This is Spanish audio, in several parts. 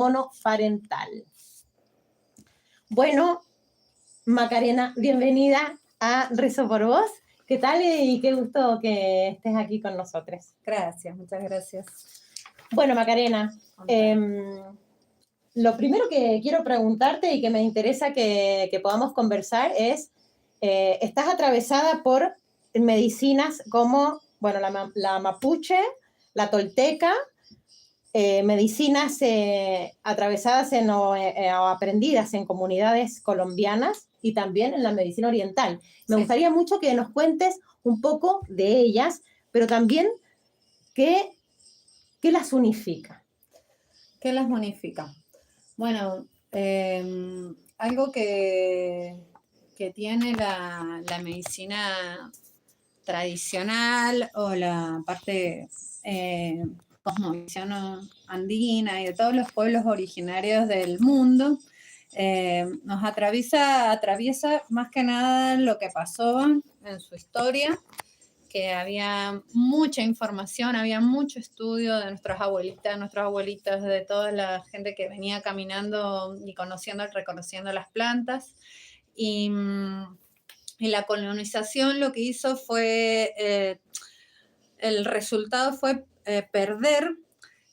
monoparental. Bueno, Macarena, bienvenida a Rezo por Vos. ¿Qué tal? Y qué gusto que estés aquí con nosotros. Gracias, muchas gracias. Bueno, Macarena, lo primero que quiero preguntarte y que me interesa que podamos conversar es, estás atravesada por medicinas como, bueno, la mapuche, la tolteca, medicinas atravesadas o aprendidas en comunidades colombianas y también en la medicina oriental. Me gustaría mucho que nos cuentes un poco de ellas, pero también qué las unifica. ¿Qué las unifica? Bueno, algo que tiene la medicina tradicional o la parte cosmovisión andina y de todos los pueblos originarios del mundo, nos atraviesa más que nada lo que pasó en su historia, que había mucha información, había mucho estudio de nuestras abuelitas, de toda la gente que venía caminando y reconociendo las plantas. Y la colonización lo que hizo fue, el resultado fue perder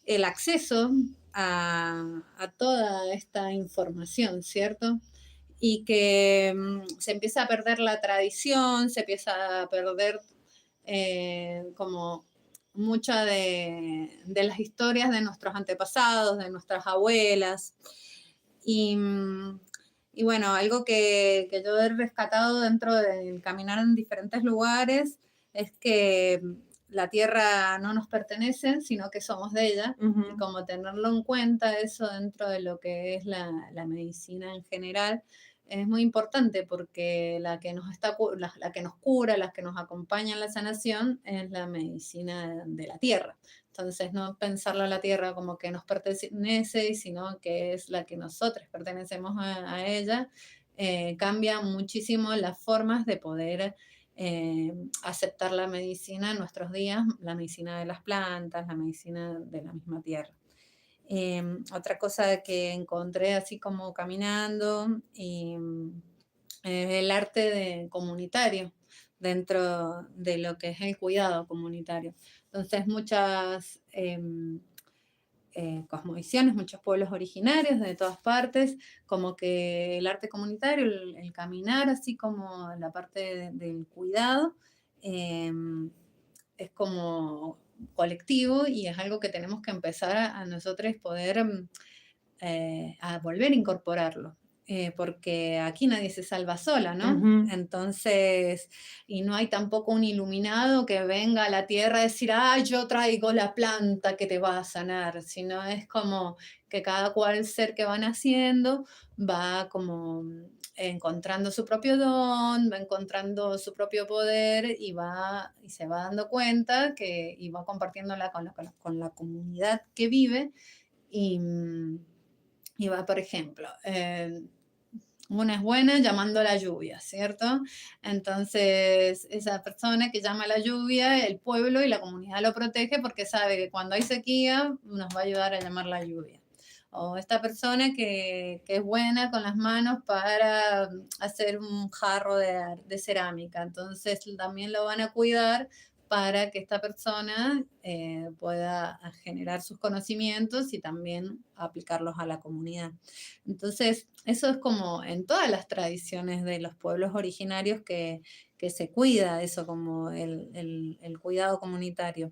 el acceso a toda esta información, ¿cierto? Y que se empieza a perder la tradición, se empieza a perder como muchas de las historias de nuestros antepasados, de nuestras abuelas. Y bueno, algo que yo he rescatado dentro del caminar en diferentes lugares es que la tierra no nos pertenece, sino que somos de ella. Uh-huh. Y como tenerlo en cuenta eso dentro de lo que es la medicina en general, es muy importante porque la que nos cura, la que nos acompaña en la sanación es la medicina de la tierra. Entonces, no pensarla a la tierra como que nos pertenece, sino que es la que nosotros pertenecemos a ella, cambia muchísimo las formas de poder aceptar la medicina en nuestros días, la medicina de las plantas, la medicina de la misma tierra. Otra cosa que encontré así como caminando es el arte comunitario dentro de lo que es el cuidado comunitario. Entonces muchas cosmovisiones, muchos pueblos originarios de todas partes, como que el arte comunitario, el caminar, así como la parte del cuidado, es como colectivo y es algo que tenemos que empezar a nosotros poder a volver a incorporarlo. Porque aquí nadie se salva sola, ¿no? Uh-huh. Entonces, y no hay tampoco un iluminado que venga a la tierra a decir, yo traigo la planta que te va a sanar, sino es como que cada cual ser que van haciendo va como encontrando su propio don, va encontrando su propio poder y se va dando cuenta y va compartiéndola con la comunidad que vive y va, por ejemplo, una es buena llamando a la lluvia, ¿cierto? Entonces, esa persona que llama a la lluvia, el pueblo y la comunidad lo protege porque sabe que cuando hay sequía nos va a ayudar a llamar la lluvia. O esta persona que es buena con las manos para hacer un jarro de cerámica. Entonces, también lo van a cuidar para que esta persona pueda generar sus conocimientos y también aplicarlos a la comunidad. Entonces, eso es como en todas las tradiciones de los pueblos originarios que se cuida eso, como el cuidado comunitario.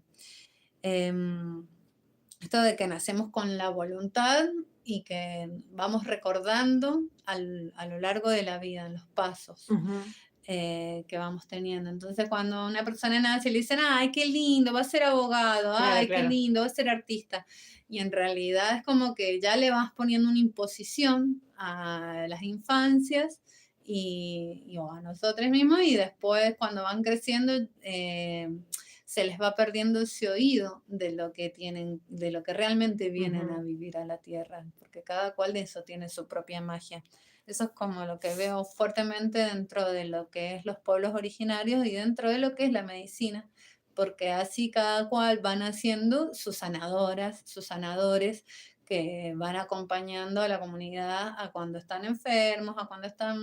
Esto de que nacemos con la voluntad y que vamos recordando a lo largo de la vida, en los pasos. Uh-huh. Que vamos teniendo. Entonces, cuando una persona nace, le dicen, ay, qué lindo, va a ser abogado, ay, claro. qué lindo, va a ser artista. Y en realidad es como que ya le vas poniendo una imposición a las infancias o a nosotros mismos, y después cuando van creciendo se les va perdiendo ese oído de lo que tienen, de lo que realmente vienen a vivir a la tierra, porque cada cual de eso tiene su propia magia. Eso es como lo que veo fuertemente dentro de lo que es los pueblos originarios y dentro de lo que es la medicina, porque así cada cual van haciendo sus sanadoras, sus sanadores, que van acompañando a la comunidad a cuando están enfermos, a cuando están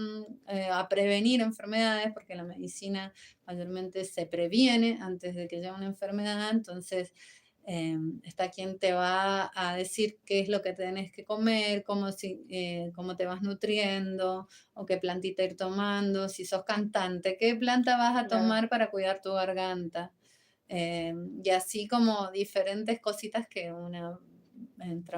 a prevenir enfermedades, porque la medicina mayormente se previene antes de que llegue una enfermedad. Entonces está quien te va a decir qué es lo que tenés que comer, cómo te vas nutriendo, o qué plantita ir tomando, si sos cantante, qué planta vas a Claro. tomar para cuidar tu garganta. Y así como diferentes cositas que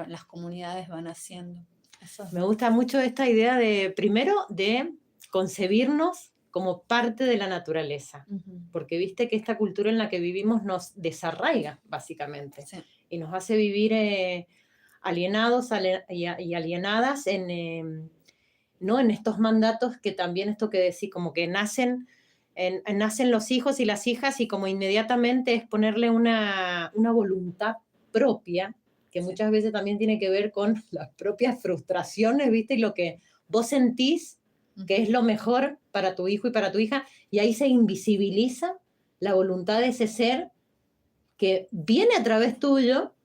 las comunidades van haciendo. Eso es Me gusta mucho esta idea de, primero, de concebirnos como parte de la naturaleza, ujú, porque viste que esta cultura en la que vivimos nos desarraiga, básicamente, sí, y nos hace vivir alienados y alienadas ¿no? En estos mandatos que también esto que decís, como que nacen los hijos y las hijas y como inmediatamente es ponerle una voluntad propia, que sí, muchas veces también tiene que ver con las propias frustraciones, ¿viste? Y lo que vos sentís que es ujú, lo mejor para tu hijo y para tu hija, y ahí se invisibiliza la voluntad de ese ser que viene a través tuyo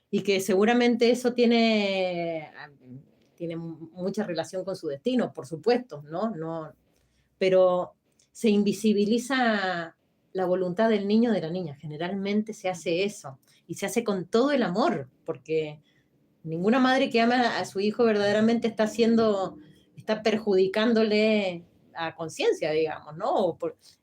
y que seguramente eso tiene mucha relación con su destino, por supuesto, ¿no? No, pero se invisibiliza la voluntad del niño o de la niña. Generalmente se hace eso y se hace con todo el amor, porque ninguna madre que ama a su hijo verdaderamente está perjudicándole a conciencia, digamos, ¿no?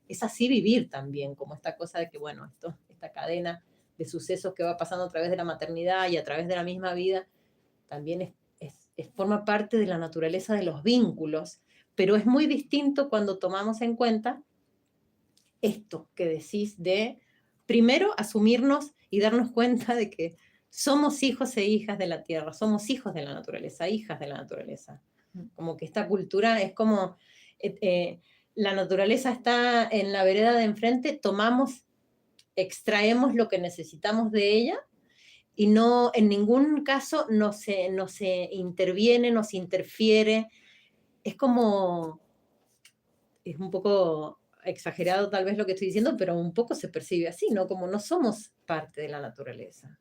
Es así vivir también, como esta cosa de que, bueno, esta cadena de sucesos que va pasando a través de la maternidad y a través de la misma vida, también forma parte de la naturaleza de los vínculos, pero es muy distinto cuando tomamos en cuenta esto que decís de, primero, asumirnos y darnos cuenta de que somos hijos e hijas de la tierra, somos hijos de la naturaleza, hijas de la naturaleza. Como que esta cultura es como, la naturaleza está en la vereda de enfrente, extraemos lo que necesitamos de ella y no, en ningún caso no se interviene, no se interfiere. Es como, es un poco exagerado tal vez lo que estoy diciendo, pero un poco se percibe así, ¿no? Como no somos parte de la naturaleza.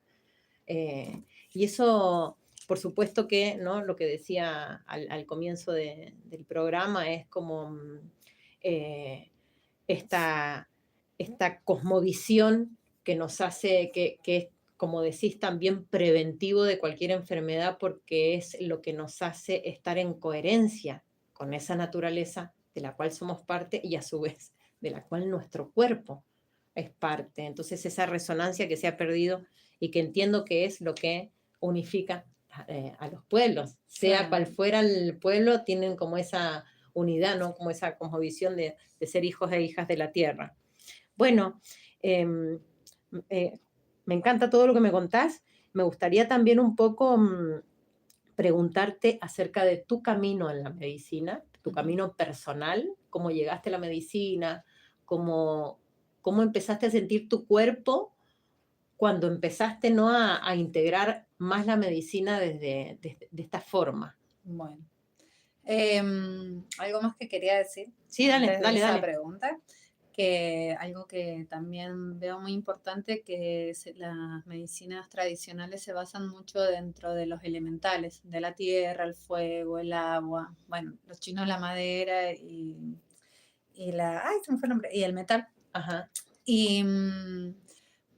Y eso, por supuesto que, ¿no? Lo que decía al comienzo del programa es como eh, esta, esta cosmovisión que nos hace, que es, como decís, también preventivo de cualquier enfermedad porque es lo que nos hace estar en coherencia con esa naturaleza de la cual somos parte y a su vez de la cual nuestro cuerpo es parte. Entonces esa resonancia que se ha perdido y que entiendo que es lo que unifica a los pueblos, sea claro. cual fuera el pueblo, tienen como esa unidad, ¿no? Como esa visión de ser hijos e hijas de la tierra. Bueno, eh, eh, me encanta todo lo que me contás. Me gustaría también un poco preguntarte acerca de tu camino en la medicina, tu Ujú. camino personal, cómo llegaste a la medicina, cómo empezaste a sentir tu cuerpo cuando empezaste, ¿no? a integrar más la medicina de esta forma. Bueno. Algo más que quería decir Sí, dale, antes de dale, esa dale. pregunta, que algo que también veo muy importante, que las medicinas tradicionales se basan mucho dentro de los elementales, de la tierra, el fuego, el agua, bueno, los chinos la madera ay, se me fue el nombre, y el metal. Ajá. Y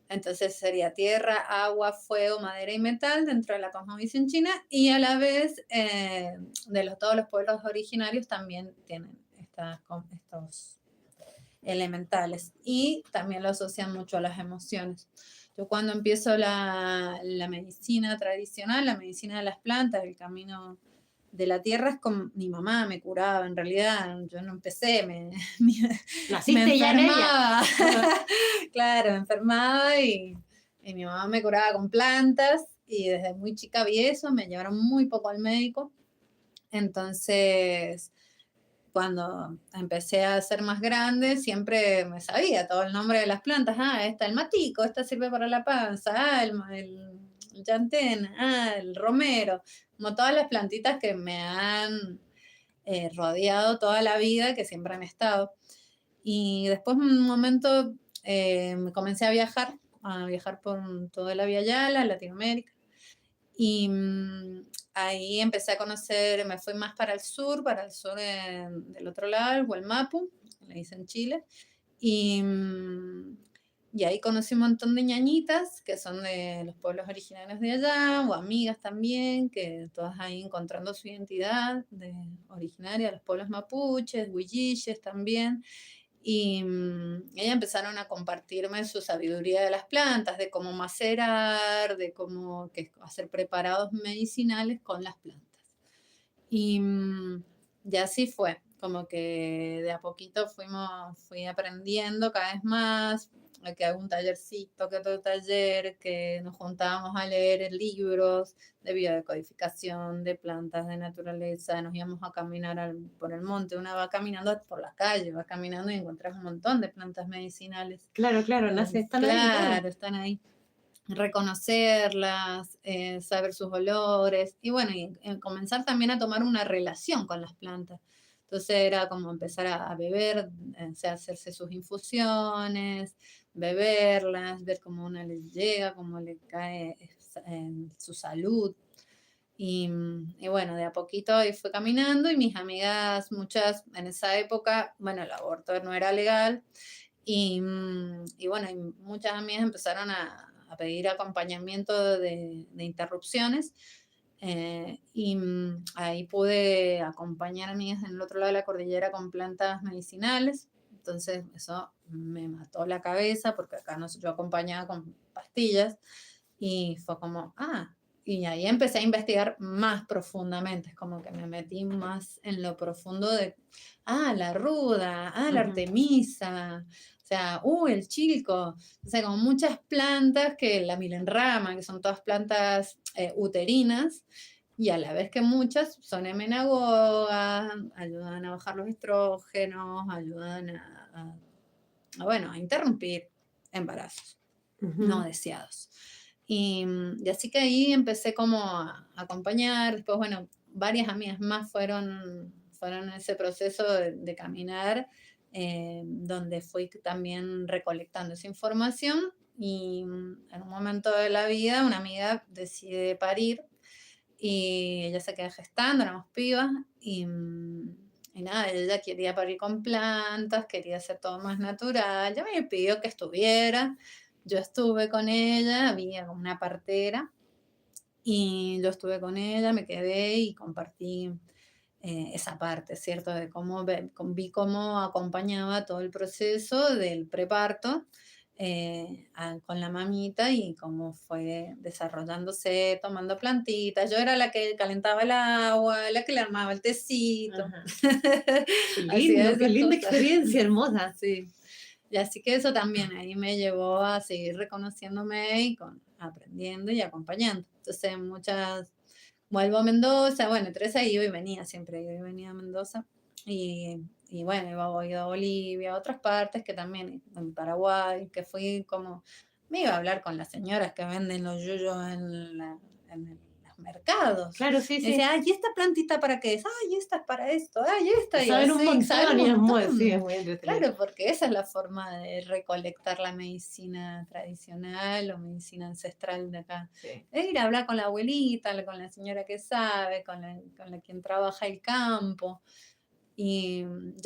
entonces sería tierra, agua, fuego, madera y metal dentro de la cosmovisión china, y a la vez todos los pueblos originarios también tienen estos elementales y también lo asocian mucho a las emociones. Yo cuando empiezo la medicina tradicional, la medicina de las plantas, el camino de la tierra, es como mi mamá me curaba, en realidad yo no empecé, me Naciste ya en ella. enfermaba, Ajá. claro, me enfermaba y mi mamá me curaba con plantas y desde muy chica vi eso, me llevaron muy poco al médico, entonces cuando empecé a ser más grande, siempre me sabía todo el nombre de las plantas. Ah, esta el matico, esta sirve para la panza, el llantén, el romero, como todas las plantitas que me han rodeado toda la vida, que siempre han estado. Y después, un momento, me comencé a viajar por toda la Via Yala, Latinoamérica, Y ahí empecé a conocer, me fui más para el sur del otro lado, el Gualmapu, le dicen Chile. Y, y ahí conocí un montón de ñañitas que son de los pueblos originarios de allá, o amigas también, que todas ahí encontrando su identidad originaria de los pueblos mapuches, huilliches también. Y ellas empezaron a compartirme su sabiduría de las plantas, de cómo macerar, de cómo hacer preparados medicinales con las plantas. Y ya así fue, como que de a poquito fui aprendiendo cada vez más, que hago un tallercito, que otro taller, que nos juntábamos a leer libros de biodecodificación, de plantas, de naturaleza, nos íbamos a caminar por el monte, una va caminando por la calle, va caminando y encuentras un montón de plantas medicinales. Claro, claro, están ahí. Claro, están ahí reconocerlas, saber sus olores y bueno, y comenzar también a tomar una relación con las plantas. Entonces era como empezar a beber, o sea, hacerse sus infusiones, beberlas, ver cómo una les llega, cómo le cae en su salud. Y bueno, de a poquito ahí fue caminando y mis amigas, muchas en esa época, bueno, el aborto no era legal y bueno, y muchas amigas empezaron a pedir acompañamiento de interrupciones. Ahí pude acompañar a amigas en el otro lado de la cordillera con plantas medicinales. Entonces eso me mató la cabeza porque acá no, yo acompañaba con pastillas y fue como, y ahí empecé a investigar más profundamente, es como que me metí más en lo profundo de, la ruda, la artemisa, o sea, el chilco, o sea, como muchas plantas que la milenrama, que son todas plantas uterinas, y a la vez que muchas son emenagogas, ayudan a bajar los estrógenos, ayudan bueno, a interrumpir embarazos no deseados. Y así que ahí empecé como a acompañar, después, bueno, varias amigas más fueron en ese proceso de caminar, donde fui también recolectando esa información y en un momento de la vida una amiga decide parir y ella se queda gestando, éramos pibas y nada, ella quería parir con plantas, quería hacer todo más natural, ya me pidió que estuviera, yo estuve con ella, había como una partera y yo estuve con ella, me quedé y compartí esa parte, ¿cierto? De cómo vi cómo acompañaba todo el proceso del preparto con la mamita y cómo fue desarrollándose, tomando plantitas. Yo era la que calentaba el agua, la que le armaba el tecito. Qué linda experiencia, hermosa. Sí. Y así que eso también ahí me llevó a seguir reconociéndome y aprendiendo y acompañando. Entonces vuelvo a Mendoza, bueno, Teresa iba y venía, siempre iba y venía a Mendoza. Y bueno, iba a Bolivia, a otras partes que también, en Paraguay, que fui como, me iba a hablar con las señoras que venden los yuyos en los mercados. Claro, sí, Me sí. decía, ¿y esta plantita para qué es? Esta es para esto, esta. Saben un montón y es muy entretenido. Claro, porque esa es la forma de recolectar la medicina tradicional o medicina ancestral de acá. Sí. Es ir a hablar con la abuelita, con la señora que sabe, con la quien trabaja el campo. Y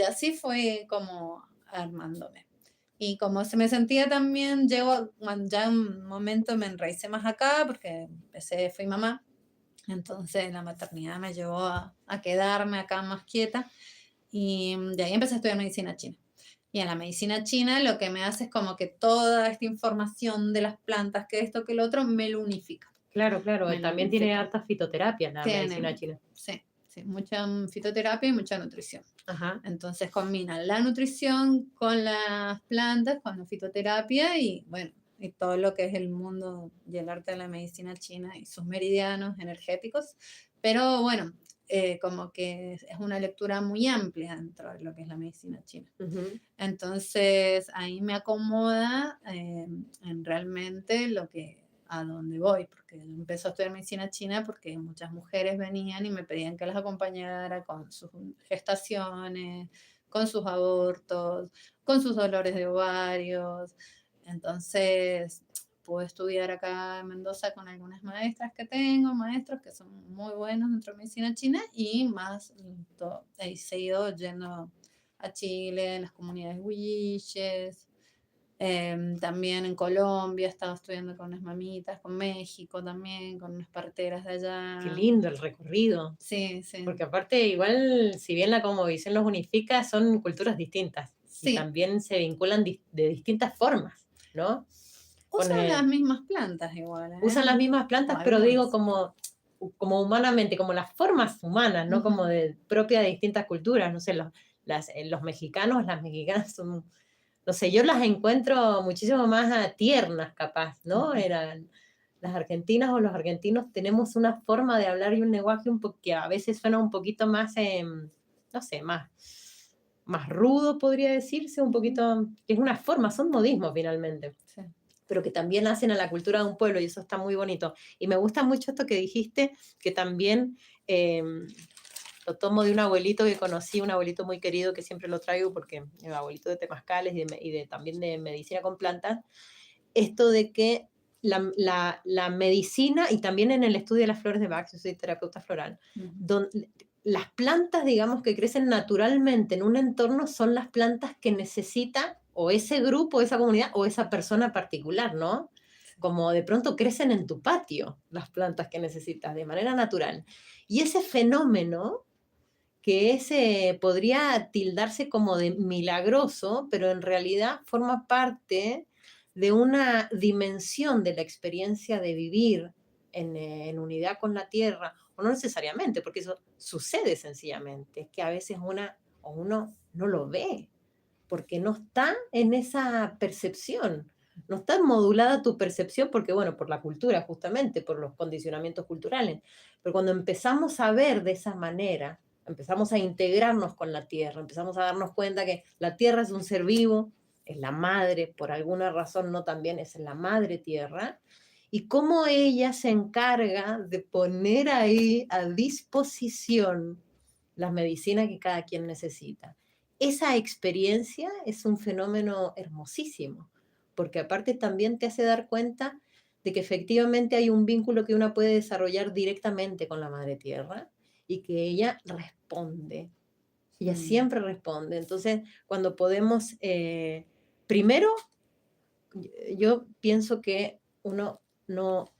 así fue como armándome. Y como se me sentía también, ya un momento me enraicé más acá porque fui mamá. Entonces la maternidad me llevó a quedarme acá más quieta y de ahí empecé a estudiar medicina china. Y en la medicina china lo que me hace es como que toda esta información de las plantas, que esto, que lo otro, me lo unifica. Claro, también tiene harta fitoterapia la medicina china. Sí, mucha fitoterapia y mucha nutrición. Ajá. Entonces combina la nutrición con las plantas, con la fitoterapia y bueno, y todo lo que es el mundo y el arte de la medicina china y sus meridianos energéticos. Pero bueno, como que es una lectura muy amplia dentro de lo que es la medicina china. Entonces ahí me acomoda en realmente a dónde voy, porque empecé a estudiar medicina china porque muchas mujeres venían y me pedían que las acompañara con sus gestaciones, con sus abortos, con sus dolores de ovarios. Entonces, pude estudiar acá en Mendoza con algunas maestras que tengo, maestros que son muy buenos dentro de medicina china, y más he seguido yendo a Chile, en las comunidades huilliches, también en Colombia, he estado estudiando con unas mamitas, con México también, con unas parteras de Qué allá. lindo el recorrido. Sí, sí. Porque aparte, igual, si bien la cosmovisión los unifica, son culturas distintas y Sí, también se vinculan de distintas formas, ¿no? Con usan las mismas plantas igual, usan las mismas o plantas, pero digo algunas. como humanamente, como las formas humanas, ¿no? Como Ujú. propia de distintas culturas. No sé, los mexicanos, las mexicanas son, no sé, yo las encuentro muchísimo más tiernas, capaz, ¿no? Ujú. Las argentinas o los argentinos tenemos una forma de hablar y un lenguaje que a veces suena un poquito más, no sé, más rudo, podría decirse, un poquito, que es una forma, son modismos finalmente, Sí. pero que también hacen a la cultura de un pueblo y eso está muy bonito. Y me gusta mucho esto que dijiste, que también lo tomo de un abuelito que conocí, un abuelito muy querido que siempre lo traigo porque es abuelito de temazcales también de medicina con plantas, esto de que la medicina, y también en el estudio de las flores de Bach, yo soy terapeuta floral, Ujú. las plantas, digamos, que crecen naturalmente en un entorno son las plantas que necesita o ese grupo, esa comunidad o esa persona particular, ¿no? Como de pronto crecen en tu patio las plantas que necesitas de manera natural. Y ese fenómeno que ese podría tildarse como de milagroso, pero en realidad forma parte de una dimensión de la experiencia de vivir en unidad con la tierra, o no necesariamente, porque eso sucede sencillamente, es que a veces uno no lo ve, porque no está en esa percepción, no está modulada tu percepción, porque bueno, por la cultura justamente, por los condicionamientos culturales, pero cuando empezamos a ver de esa manera, empezamos a integrarnos con la tierra, empezamos a darnos cuenta que la tierra es un ser vivo, es la madre, por alguna razón no también es la madre tierra, y cómo ella se encarga de poner ahí a disposición las medicinas que cada quien necesita. Esa experiencia es un fenómeno hermosísimo, porque aparte también te hace dar cuenta de que efectivamente hay un vínculo que uno puede desarrollar directamente con la madre tierra y que ella responde, ella Mm. siempre responde. Entonces, cuando podemos, primero, yo pienso que uno no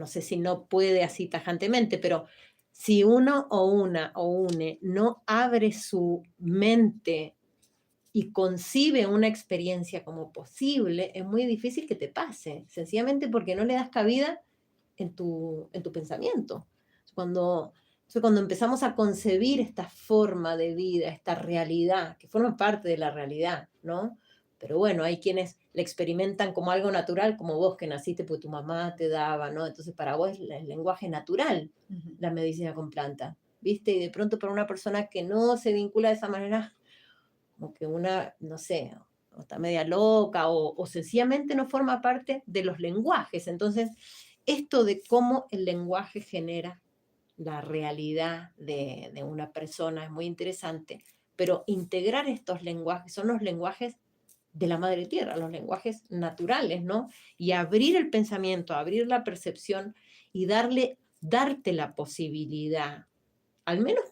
sé si no puede así tajantemente, pero si uno o una o une no abre su mente y concibe una experiencia como posible, es muy difícil que te pase, sencillamente porque no le das cabida en tu pensamiento. Cuando, cuando empezamos a concebir esta forma de vida, esta realidad, que forma parte de la realidad, ¿no? Pero bueno, hay quienes la experimentan como algo natural, como vos que naciste porque tu mamá te daba, ¿no? Entonces para vos es el lenguaje natural, Ujú. la medicina con planta, ¿viste? Y de pronto para una persona que no se vincula de esa manera, como que una, no sé, o está media loca o sencillamente no forma parte de los lenguajes. Entonces, esto de cómo el lenguaje genera la realidad de una persona es muy interesante, pero integrar estos lenguajes son los lenguajes de la madre tierra, los lenguajes naturales, ¿no? Y abrir el pensamiento, abrir la percepción y darte la posibilidad, al menos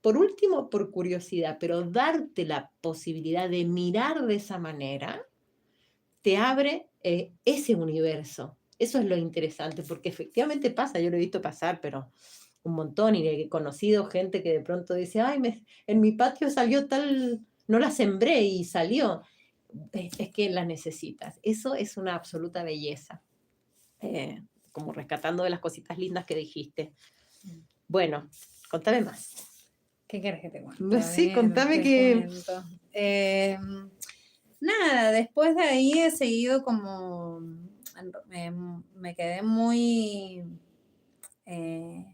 por último por curiosidad, pero darte la posibilidad de mirar de esa manera, te abre ese universo. Eso es lo interesante, porque efectivamente pasa, yo lo he visto pasar, pero un montón, y he conocido gente que de pronto dice, ay, en mi patio salió tal, no la sembré y salió. Es que la necesitas. Eso es una absoluta belleza, como rescatando de las cositas lindas que dijiste. Bueno, contame más. ¿Qué quieres que te cuente? A Sí, ver, contame te que... cuento. Nada, después de ahí he seguido como, me quedé muy eh,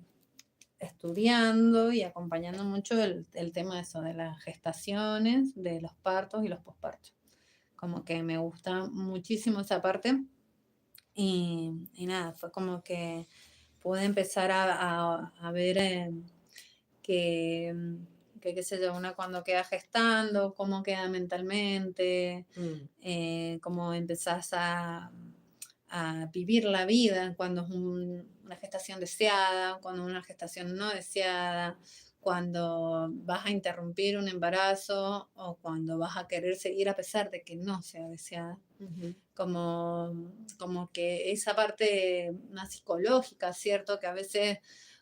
estudiando y acompañando mucho el tema de eso, de las gestaciones, de los partos y los pospartos. Como que me gusta muchísimo esa parte y nada, fue como que pude empezar a ver que, qué sé yo, una cuando queda gestando, cómo queda mentalmente, Mm, cómo empezás a vivir la vida cuando es una gestación deseada, cuando es una gestación no deseada, cuando vas a interrumpir un embarazo o cuando vas a querer seguir a pesar de que no sea deseada. Ujú. Como que esa parte más psicológica, ¿cierto? Que a veces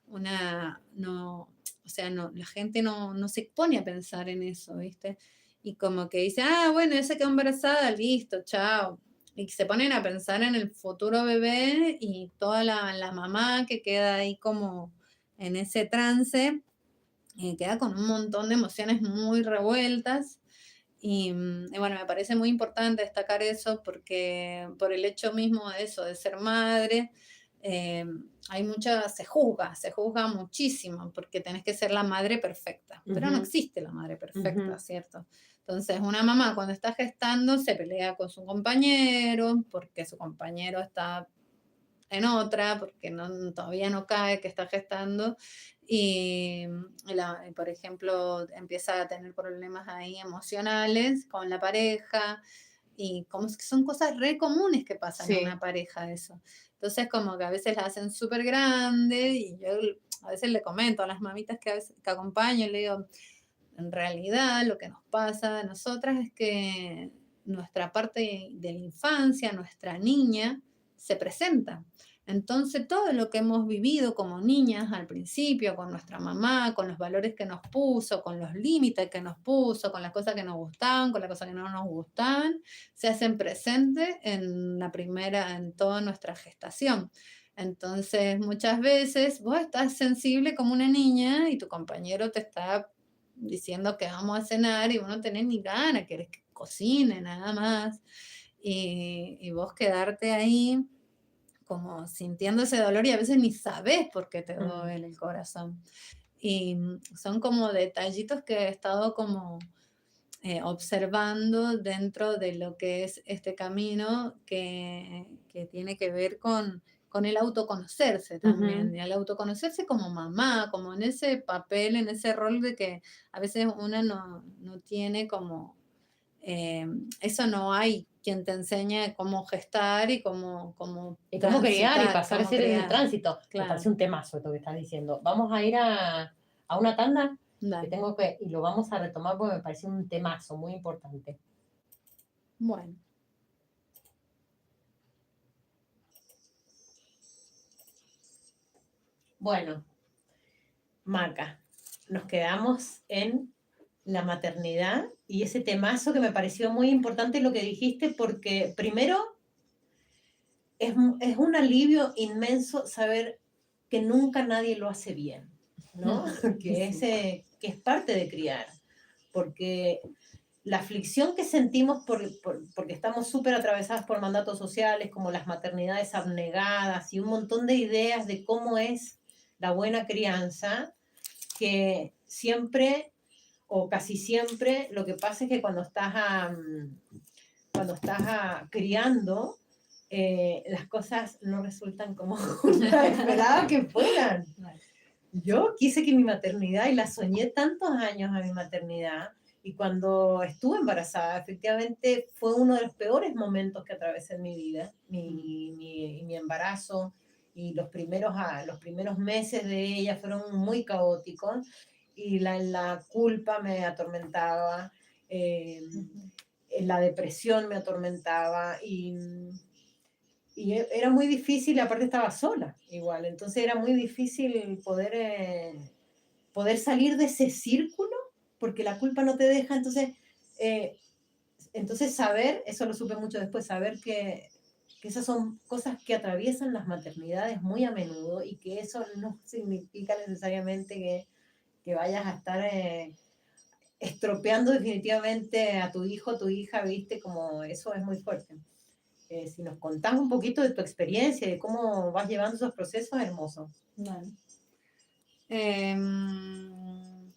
una no, o sea, no, la gente no se pone a pensar en eso, ¿viste? Y como que dice, ah, bueno, ya se quedó embarazada, listo, chao. Y se ponen a pensar en el futuro bebé y toda la mamá que queda ahí como en ese trance, queda con un montón de emociones muy revueltas. Y bueno, me parece muy importante destacar eso porque por el hecho mismo de eso, de ser madre, eh, se juzga muchísimo porque tenés que ser la madre perfecta, pero no Ujú, existe la madre perfecta, ujú. ¿cierto? Entonces, una mamá cuando está gestando se pelea con su compañero porque su compañero está en otra, porque todavía no cae que está gestando, y, por ejemplo, empieza a tener problemas ahí emocionales con la pareja, y como que son cosas re comunes que pasan en una Sí. pareja eso. Entonces, como que a veces la hacen súper grande, y yo a veces le comento a las mamitas que acompaño, le digo, en realidad lo que nos pasa a nosotras es que nuestra parte de la infancia, nuestra niña, se presenta. Entonces, todo lo que hemos vivido como niñas al principio, con nuestra mamá, con los valores que nos puso, con los límites que nos puso, con las cosas que nos gustaban, con las cosas que no nos gustaban, se hacen presentes en toda nuestra gestación. Entonces, muchas veces vos estás sensible como una niña y tu compañero te está diciendo que vamos a cenar y vos no tenés ni ganas, querés que cocine nada más. Y vos quedarte ahí como sintiendo ese dolor y a veces ni sabes por qué te Mm. duele el corazón. Y son como detallitos que he estado como observando dentro de lo que es este camino que tiene que ver con el autoconocerse también, Ujú. y al autoconocerse como mamá, como en ese papel, en ese rol de que a veces una no tiene como, eh, eso no hay quien te enseñe cómo gestar y cómo Y cómo criar y transitar, pasar cómo ese criar. tránsito. Me Claro, parece un temazo esto que estás diciendo. Vamos a ir a una tanda dale. y lo vamos a retomar porque me parece un temazo muy importante. Bueno, Bueno, Maca, nos quedamos en la maternidad y ese temazo que me pareció muy importante lo que dijiste porque primero es un alivio inmenso saber que nunca nadie lo hace bien, ¿no? sí. Que es parte de criar, porque la aflicción que sentimos porque estamos súper atravesadas por mandatos sociales, como las maternidades abnegadas y un montón de ideas de cómo es la buena crianza, que siempre o casi siempre lo que pasa es que cuando estás criando, las cosas no resultan como una esperaba que fueran. Bueno, Yo quise que mi maternidad, y la soñé tantos años a mi maternidad, y cuando estuve embarazada, efectivamente fue uno de los peores momentos que atravesé en mi vida, mi embarazo, y los primeros meses de ella fueron muy caóticos, y la culpa me atormentaba, ujú. la depresión me atormentaba, era muy difícil, aparte estaba sola igual, entonces era muy difícil poder salir de ese círculo porque la culpa no te deja, eh, entonces saber, eso lo supe mucho después, saber que esas son cosas que atraviesan las maternidades muy a menudo y que eso no significa necesariamente que vayas a estar estropeando definitivamente a tu hijo, tu hija, viste, como eso es muy fuerte. Si nos contás un poquito de tu experiencia, de cómo vas llevando esos procesos, hermoso. Bueno. Em,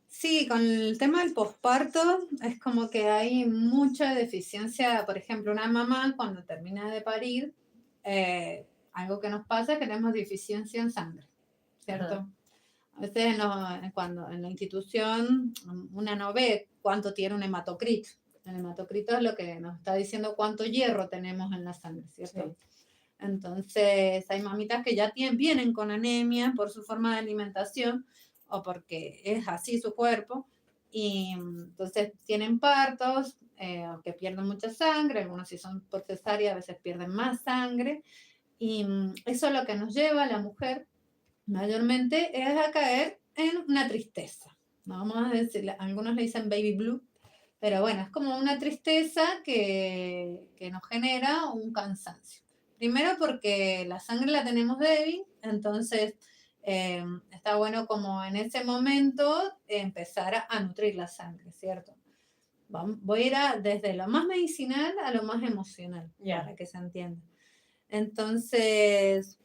sí, con el tema del posparto es como que hay mucha deficiencia. Por ejemplo, una mamá cuando termina de parir, algo que nos pasa es que tenemos deficiencia en sangre, Ajá. ¿cierto? A veces cuando en la institución una no ve cuánto tiene un hematocrit. El hematocrito es lo que nos está diciendo cuánto hierro tenemos en la sangre, ¿cierto? Sí. Entonces, hay mamitas que ya vienen con anemia por su forma de alimentación o porque es así su cuerpo. Y entonces tienen partos que pierden mucha sangre, algunos si son por cesárea a veces pierden más sangre. Y eso es lo que nos lleva a la mujer mayormente es a caer en una tristeza. No vamos a decir, algunos le dicen baby blue, pero bueno, es como una tristeza que nos genera un cansancio. Primero porque la sangre la tenemos débil, entonces está bueno como en ese momento empezar a nutrir la sangre, ¿cierto? Voy a ir desde lo más medicinal a lo más emocional, para que se entienda. Entonces,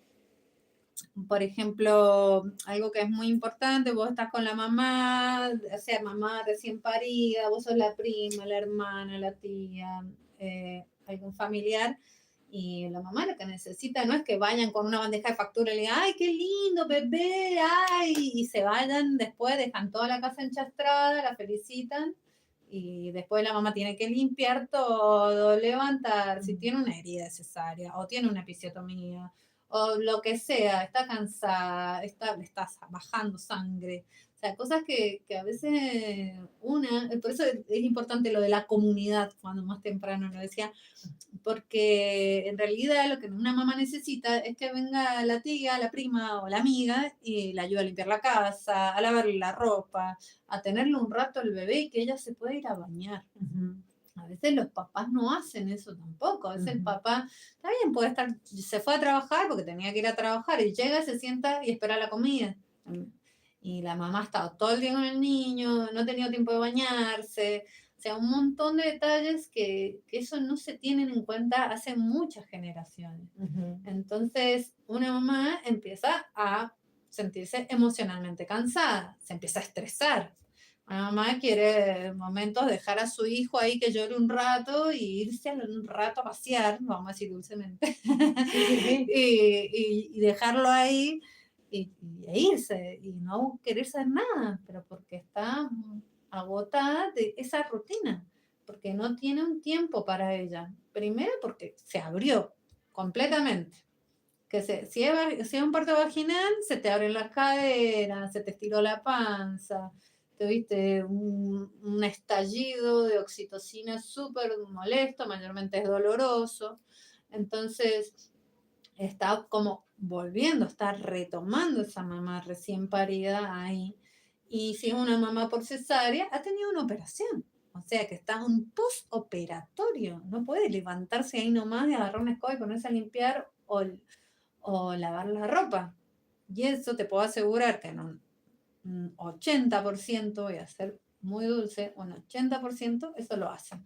por ejemplo, algo que es muy importante, vos estás con la mamá, o sea, mamá recién parida, vos sos la prima, la hermana, la tía, algún familiar, y la mamá lo que necesita no es que vayan con una bandeja de factura y le digan, ay, qué lindo, bebé, ay, y se vayan después, dejan toda la casa enchastrada, la felicitan, y después la mamá tiene que limpiar todo, levantar, si tiene una herida cesárea o tiene una episiotomía o lo que sea, está cansada, le estás bajando sangre. O sea, cosas que a veces por eso es importante lo de la comunidad, cuando más temprano lo decía, porque en realidad lo que una mamá necesita es que venga la tía, la prima o la amiga y la ayude a limpiar la casa, a lavarle la ropa, a tenerle un rato al bebé y que ella se pueda ir a bañar. A veces los papás no hacen eso tampoco. A veces el papá, está bien, puede estar, se fue a trabajar porque tenía que ir a trabajar y llega, se sienta y espera la comida. Y la mamá estaba todo el día con el niño, no tenía tiempo de bañarse. O sea, un montón de detalles que eso no se tienen en cuenta hace muchas generaciones. Entonces, una mamá empieza a sentirse emocionalmente cansada, se empieza a estresar. Una mamá quiere momentos dejar a su hijo ahí que llore un rato y irse un rato a pasear, vamos a decir dulcemente, y dejarlo ahí e irse y no querer saber nada, pero porque está agotada de esa rutina, porque no tiene un tiempo para ella. Primero porque se abrió completamente. Si es un parto vaginal, se te abren las caderas, se te estiró la panza, tuviste un estallido de oxitocina súper molesto, mayormente es doloroso. Entonces, está como volviendo, está retomando esa mamá recién parida ahí. Y si es una mamá por cesárea, ha tenido una operación. O sea que está en un postoperatorio. No puede levantarse ahí nomás y agarrar una escoba y ponerse a limpiar o lavar la ropa. Y eso te puedo asegurar que en un 80%, voy a ser muy dulce, un 80% eso lo hacen.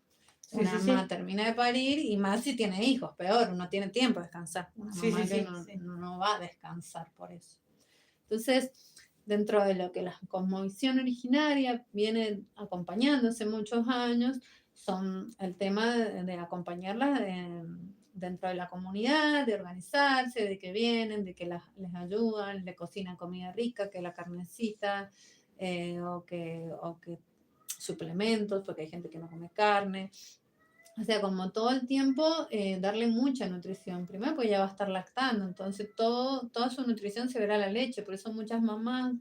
Una mamá termina de parir y más si tiene hijos, peor, uno tiene tiempo de descansar. Una mamá que no va a descansar por eso. Entonces, dentro de lo que la cosmovisión originaria viene acompañando hace muchos años, son el tema de acompañarlas dentro de la comunidad, de organizarse, de que vienen, de que les ayudan, le cocinan comida rica, que la carnecita, o que suplementos, porque hay gente que no come carne. O sea, como todo el tiempo, darle mucha nutrición. Primero, pues ya va a estar lactando, entonces toda su nutrición se verá a la leche. Por eso muchas mamás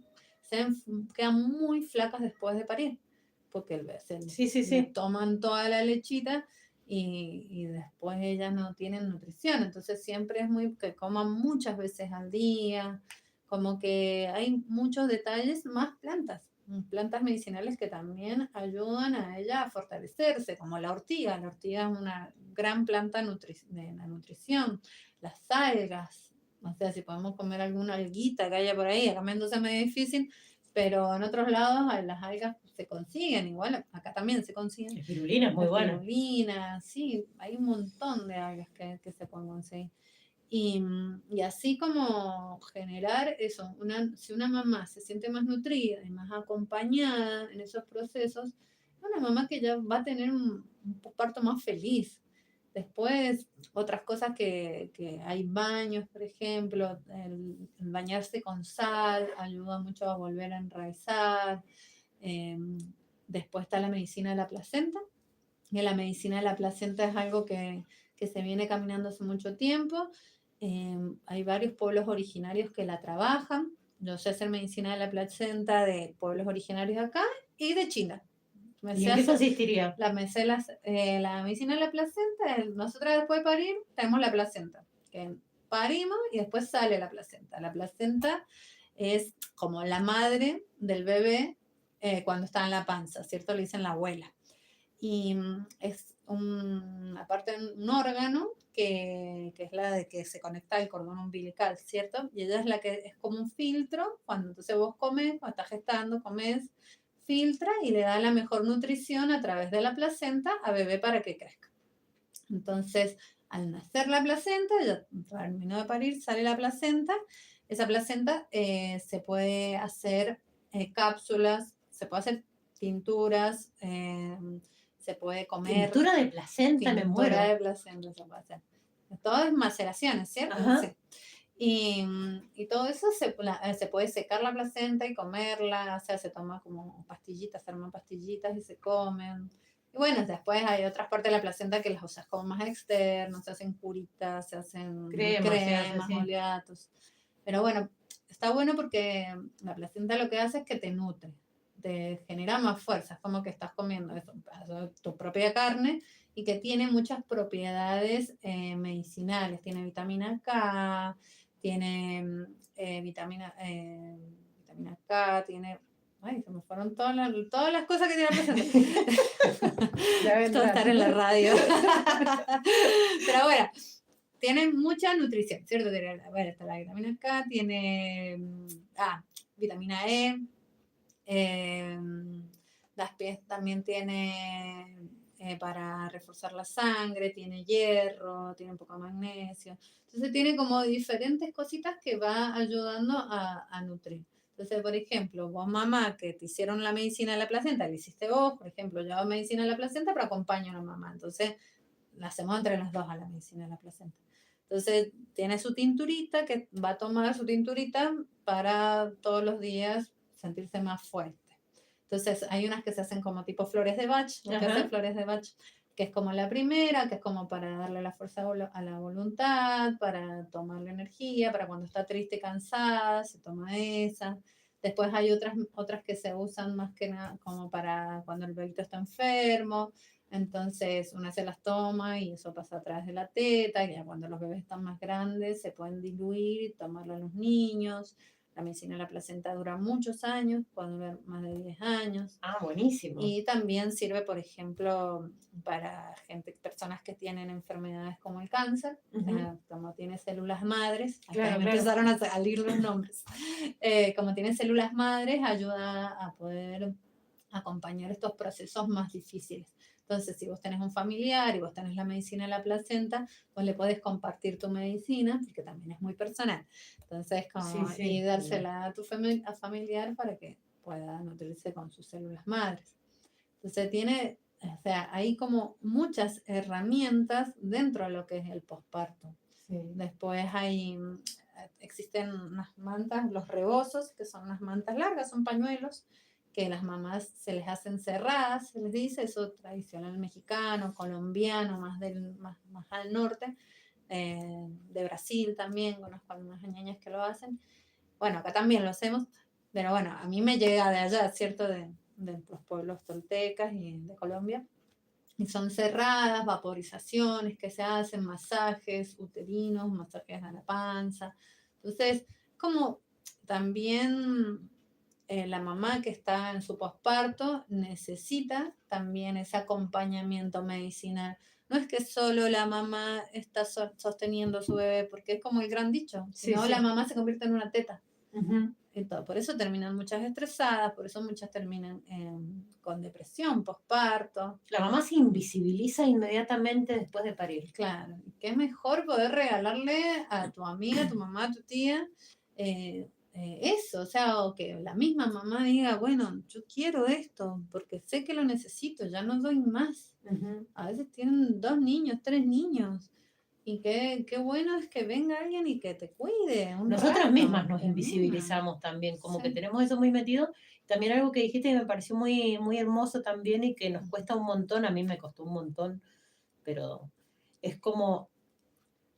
quedan muy flacas después de parir, porque toman toda la lechita y después ellas no tienen nutrición. Entonces siempre es muy que coman muchas veces al día, como que hay muchos detalles, más plantas medicinales que también ayudan a ella a fortalecerse, como la ortiga. La ortiga es una gran planta de la nutrición. Las algas, o sea, si podemos comer alguna alguita que haya por ahí, acá en Mendoza es medio difícil, pero en otros lados las algas se consiguen, igual acá también se consiguen. La espirulina es muy buena. La espirulina, sí, hay un montón de algas que se pueden conseguir. Y así como generar eso, si una mamá se siente más nutrida y más acompañada en esos procesos, una mamá que ya va a tener un parto más feliz. Después, otras cosas que hay baños, por ejemplo, el bañarse con sal ayuda mucho a volver a enraizar. Después está la medicina de la placenta, que la medicina de la placenta es algo que se viene caminando hace mucho tiempo. Hay varios pueblos originarios que la trabajan. Yo sé hacer medicina de la placenta de pueblos originarios de acá y de China. Me ¿Y sé en qué hacer consistiría? la medicina de la placenta. Nosotras después de parir tenemos la placenta, que parimos y después sale la placenta. La placenta es como la madre del bebé cuando está en la panza, ¿cierto? Le dicen la abuela. Y es aparte un órgano que es la de que se conecta al cordón umbilical, ¿cierto? Y ella es la que es como un filtro, cuando entonces vos comes, cuando estás gestando, comes, filtra y le da la mejor nutrición a través de la placenta a bebé para que crezca. Entonces, al nacer la placenta, ya terminó de parir, sale la placenta. Esa placenta se puede hacer cápsulas, se puede hacer tinturas, se puede comer Tintura de placenta, me tintura muero. de placenta, se puede hacer. Todo es maceraciones, ¿cierto? Ajá. Sí. Y todo eso se puede secar la placenta y comerla, o sea, se toma como pastillitas, se arman pastillitas y se comen. Y bueno, después hay otras partes de la placenta que las usas como más externos, se hacen curitas, se hacen Crema, se hace cremas, así. oleatos. Pero bueno, está bueno porque la placenta lo que hace es que te nutre, te genera más fuerza, es como que estás comiendo eso, un pedazo de tu propia carne y que tiene muchas propiedades medicinales, tiene vitamina K, tiene vitamina K, tiene... Ay, se me fueron todas las cosas que tiene la placenta. Ya Esto de estar en la radio. Pero bueno, tiene mucha nutrición, ¿cierto? Tiene, bueno, está la vitamina K, tiene vitamina E, las pies también tiene para reforzar la sangre, tiene hierro, tiene un poco de magnesio. Entonces tiene como diferentes cositas que va ayudando a nutrir. Entonces, por ejemplo, vos mamá que te hicieron la medicina de la placenta, la hiciste vos, por ejemplo, yo hago medicina de la placenta, pero acompaño a la mamá. Entonces, la hacemos entre las dos a la medicina de la placenta. Entonces, tiene su tinturita, que va a tomar su tinturita para todos los días sentirse más fuerte. Entonces, hay unas que se hacen como tipo flores de Bach, lo que hace flores de Bach, que es como la primera, que es como para darle la fuerza a la voluntad, para tomar la energía, para cuando está triste y cansada, se toma esa. Después hay otras que se usan más que nada como para cuando el bebito está enfermo. Entonces, una se las toma y eso pasa a través de la teta, y ya cuando los bebés están más grandes se pueden diluir y tomarlo a los niños. La medicina de la placenta dura muchos años, puede durar más de 10 años. Ah, buenísimo. Y también sirve, por ejemplo, para personas que tienen enfermedades como el cáncer, como tiene células madres, Claro, empezaron a salir los nombres, como tiene células madres, ayuda a poder acompañar estos procesos más difíciles. Entonces, si vos tenés un familiar y vos tenés la medicina de la placenta, vos le podés compartir tu medicina, porque también es muy personal. Entonces, y dársela a tu familiar para que pueda nutrirse con sus células madres. Entonces, o sea, hay como muchas herramientas dentro de lo que es el posparto. Sí. Después existen unas mantas, los rebozos, que son unas mantas largas, son pañuelos, que las mamás se les hacen cerradas, se les dice, eso tradicional mexicano, colombiano, más al norte, de Brasil también, conozco algunas ñañas que lo hacen. Bueno, acá también lo hacemos, pero bueno, a mí me llega de allá, ¿cierto? De los pueblos toltecas y de Colombia. Y son cerradas, vaporizaciones que se hacen, masajes uterinos, masajes a la panza. Entonces, como también la mamá que está en su posparto necesita también ese acompañamiento medicinal. No es que solo la mamá está sosteniendo a su bebé, porque es como el gran dicho, si no la mamá se convierte en una teta. Por eso terminan muchas estresadas, por eso muchas terminan con depresión, posparto. La mamá se invisibiliza inmediatamente después de parir. Claro, que es mejor poder regalarle a tu amiga, a tu mamá, a tu tía, eso, o sea, o que la misma mamá diga, bueno, yo quiero esto, porque sé que lo necesito, ya no doy más. A veces tienen 2 niños, 3 niños, Y qué bueno es que venga alguien y que te cuide un Nosotras rato, mismas nos te mima. invisibilizamos también, como que Sí. tenemos eso muy metido. También algo que dijiste que me pareció muy, muy hermoso también y que nos Mm, cuesta un montón, a mí me costó un montón, pero es como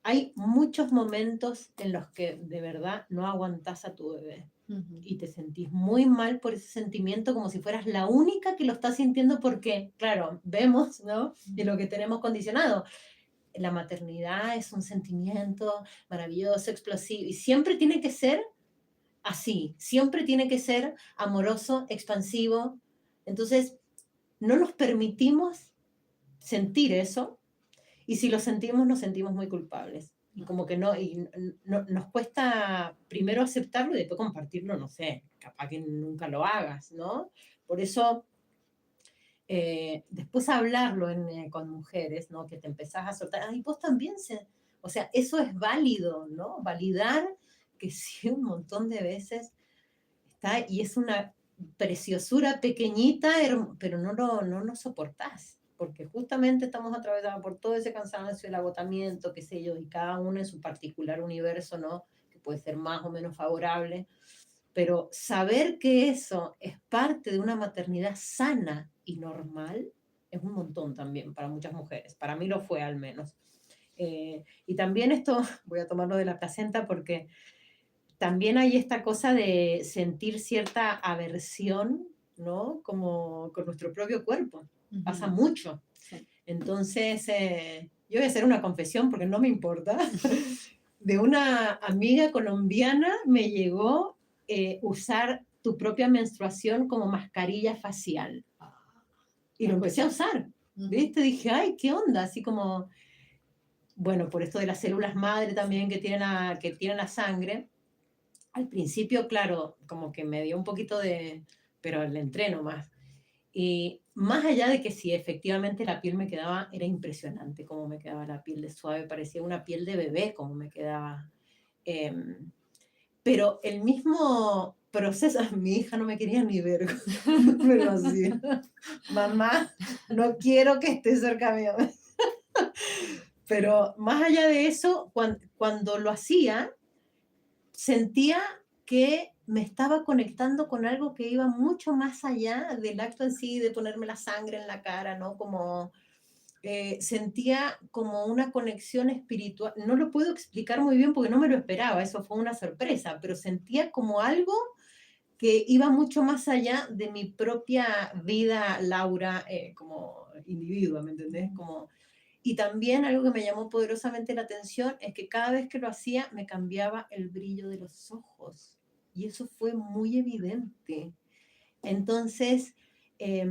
hay muchos momentos en los que de verdad no aguantás a tu bebé ujú, y te sentís muy mal por ese sentimiento como si fueras la única que lo está sintiendo porque, claro, vemos, ¿no? Y lo que tenemos condicionado. La maternidad es un sentimiento maravilloso, explosivo, y siempre tiene que ser así, siempre tiene que ser amoroso, expansivo. Entonces, no nos permitimos sentir eso, y si lo sentimos, nos sentimos muy culpables. Y como que no, nos cuesta primero aceptarlo y después compartirlo, no sé, capaz que nunca lo hagas, ¿no? Por eso después hablarlo con mujeres, ¿no? Que te empezás a soltar, ay, vos también o sea, eso es válido, ¿no? Validar que sí un montón de veces está y es una preciosura pequeñita, pero no lo soportás, porque justamente estamos atravesados por todo ese cansancio, el agotamiento, qué sé yo, y cada uno en su particular universo, ¿no? Que puede ser más o menos favorable, pero saber que eso es parte de una maternidad sana y normal es un montón también para muchas mujeres. Para mí lo fue al menos. Y también esto, voy a tomarlo de la placenta porque también hay esta cosa de sentir cierta aversión, ¿no? Como con nuestro propio cuerpo. Pasa ujú, mucho. sí. Entonces, yo voy a hacer una confesión porque no me importa. De una amiga colombiana me llegó usar tu propia menstruación como mascarilla facial. Ah, Y qué lo empecé a especial. usar. Ujú, ¿Viste? Dije, ay, ¿qué onda? Así como, bueno, por esto de las células madre también que tienen la sangre. Al principio, claro, como que me dio un poquito de, pero le entreno más. Y más allá de que si efectivamente la piel me quedaba, era impresionante cómo me quedaba la piel de suave, parecía una piel de bebé como me quedaba. Em, pero el mismo proceso, mi hija no me quería ni ver cuando me lo hacía. Mamá, no quiero que esté cerca mío. Pero más allá de eso, cuando lo hacía, sentía que me estaba conectando con algo que iba mucho más allá del acto en sí, de ponerme la sangre en la cara, ¿no? Como sentía como una conexión espiritual. No lo puedo explicar muy bien porque no me lo esperaba, eso fue una sorpresa, pero sentía como algo que iba mucho más allá de mi propia vida, Laura, como individua, ¿me entendés? Como, y también algo que me llamó poderosamente la atención es que cada vez que lo hacía me cambiaba el brillo de los ojos. Y eso fue muy evidente. Entonces, eh,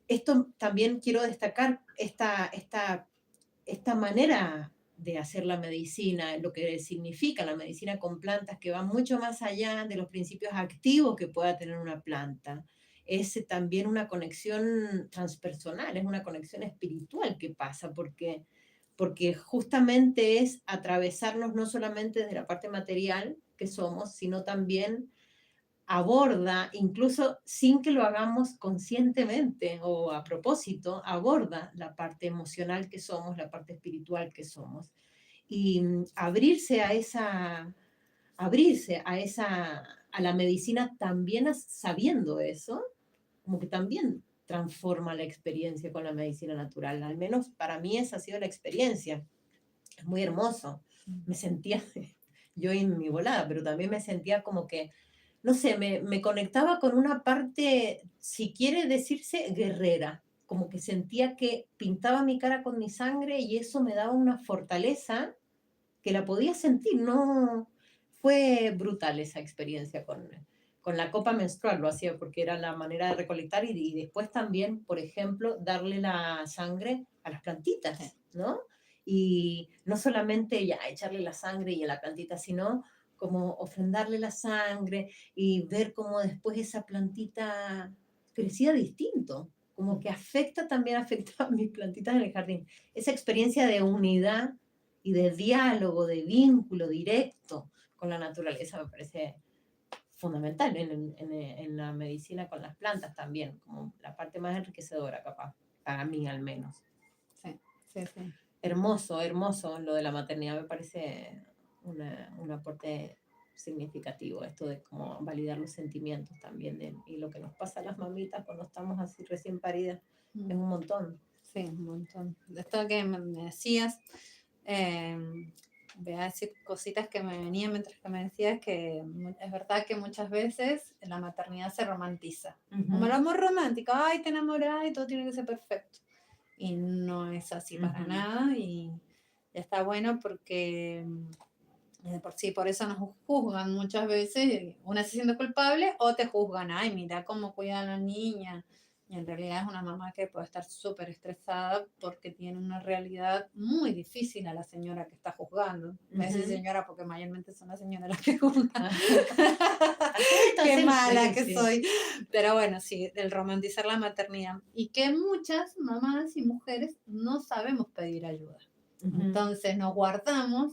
esto también quiero destacar, esta manera de hacer la medicina, lo que significa la medicina con plantas, que va mucho más allá de los principios activos que pueda tener una planta. Es también una conexión transpersonal, es una conexión espiritual que pasa, porque justamente es atravesarnos no solamente desde la parte material que somos, sino también aborda, incluso sin que lo hagamos conscientemente o a propósito, aborda la parte emocional que somos, la parte espiritual que somos. Y a la medicina también sabiendo eso, como que también transforma la experiencia con la medicina natural. Al menos para mí esa ha sido la experiencia. Es muy hermoso. Me sentía, yo en mi volada, pero también me sentía como que no sé, me conectaba con una parte, si quiere decirse, guerrera, como que sentía que pintaba mi cara con mi sangre y eso me daba una fortaleza que la podía sentir, no fue brutal esa experiencia con la copa menstrual, lo hacía porque era la manera de recolectar y después también, por ejemplo, darle la sangre a las sí. plantitas, ¿no? Y no solamente ya echarle la sangre y a la plantita, sino como ofrendarle la sangre y ver cómo después esa plantita crecía distinto, como que también afecta a mis plantitas en el jardín. Esa experiencia de unidad y de diálogo, de vínculo directo con la naturaleza me parece fundamental en la medicina con las plantas también, como la parte más enriquecedora capaz, para mí al menos. Sí, sí, sí. Hermoso, hermoso lo de la maternidad, me parece un aporte significativo, esto de cómo validar los sentimientos también y lo que nos pasa a las mamitas cuando estamos así recién paridas, es un montón. Sí, un montón. Esto que me decías, eh, voy a decir cositas que me venían mientras que me decías que es verdad que muchas veces la maternidad se romantiza. Como el amor romántico, ay, te enamoras y todo tiene que ser perfecto. Y no es así para nada y ya está bueno porque de por sí, por eso nos juzgan muchas veces, una se siente culpable o te juzgan, ay, mira cómo cuida a la niña. Y en realidad es una mamá que puede estar súper estresada porque tiene una realidad muy difícil a la señora que está juzgando. Me dice señora porque mayormente son las señoras las que juzgan. Qué mala que soy. Pero bueno, sí, el romantizar la maternidad. Y que muchas mamás y mujeres no sabemos pedir ayuda. Entonces nos guardamos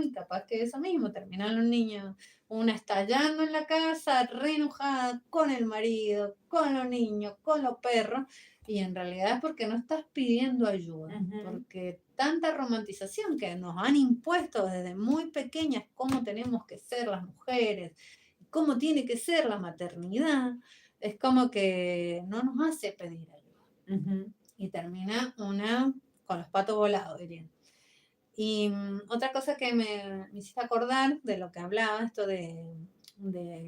y capaz que eso mismo, terminan los niños, una estallando en la casa, re enojada con el marido, con los niños, con los perros, y en realidad es porque no estás pidiendo ayuda, porque tanta romantización que nos han impuesto desde muy pequeñas cómo tenemos que ser las mujeres, cómo tiene que ser la maternidad, es como que no nos hace pedir ayuda. Y termina una con los patos volados, dirían. Y otra cosa que me hiciste acordar de lo que hablaba, esto de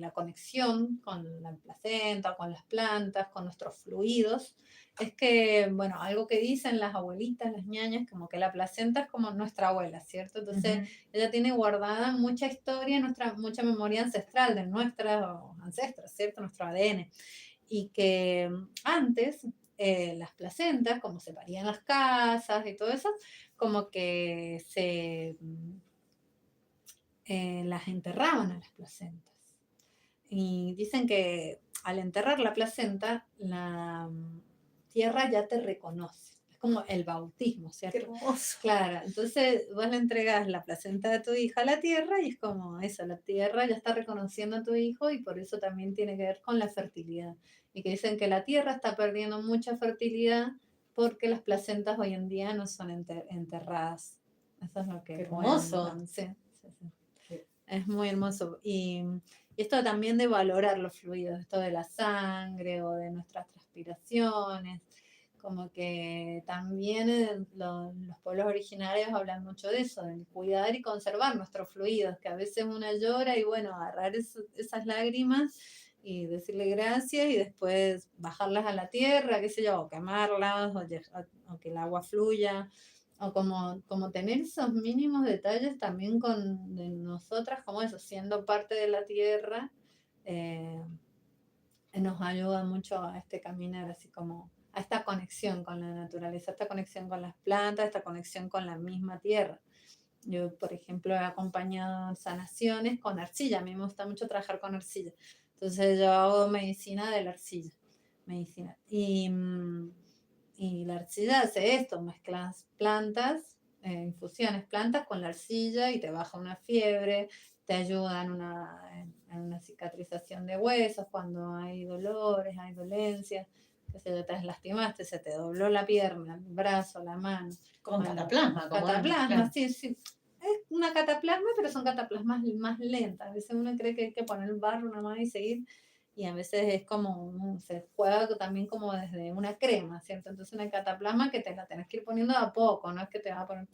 la conexión con la placenta, con las plantas, con nuestros fluidos, es que, bueno, algo que dicen las abuelitas, las ñañas, como que la placenta es como nuestra abuela, ¿cierto? Entonces, ella tiene guardada mucha historia, mucha memoria ancestral de nuestros ancestros, ¿cierto? Nuestro ADN. Y que antes las placentas, como se parían las casas y todo eso, como que las enterraban a las placentas. Y dicen que al enterrar la placenta, la tierra ya te reconoce. Es como el bautismo, ¿cierto? Qué hermoso. Claro, entonces vos le entregas la placenta de tu hija a la tierra y es como eso, la tierra ya está reconociendo a tu hijo y por eso también tiene que ver con la fertilidad. Y que dicen que la tierra está perdiendo mucha fertilidad porque las placentas hoy en día no son enterradas. Eso es lo que... Qué hermoso. Cuentan. Sí, sí, sí. Es muy hermoso. Y esto también de valorar los fluidos, esto de la sangre o de nuestras transpiraciones, como que también los pueblos originarios hablan mucho de eso, de cuidar y conservar nuestros fluidos, que a veces una llora y bueno, agarrar esas lágrimas y decirle gracias y después bajarlas a la tierra, qué sé yo, o quemarlas, o que el agua fluya, o como tener esos mínimos detalles también de nosotras, como eso, siendo parte de la tierra, nos ayuda mucho a este caminar, así como a esta conexión con la naturaleza, esta conexión con las plantas, esta conexión con la misma tierra. Yo, por ejemplo, he acompañado sanaciones con arcilla, a mí me gusta mucho trabajar con arcilla, entonces yo hago medicina de la arcilla, medicina. Y la arcilla hace esto, mezclas plantas, infusiones, plantas con la arcilla y te baja una fiebre, te ayuda en una cicatrización de huesos cuando hay dolores, hay dolencias, que se te lastimaste, se te dobló la pierna, el brazo, la mano. Con cataplasma. Cataplasma, sí, sí. Es una cataplasma, pero son cataplasmas más lentas. A veces uno cree que hay que poner barro nada más y seguir, y a veces es como, se juega también como desde una crema, ¿cierto? Entonces una cataplasma que te la tenés que ir poniendo de a poco, no es que te vas a poner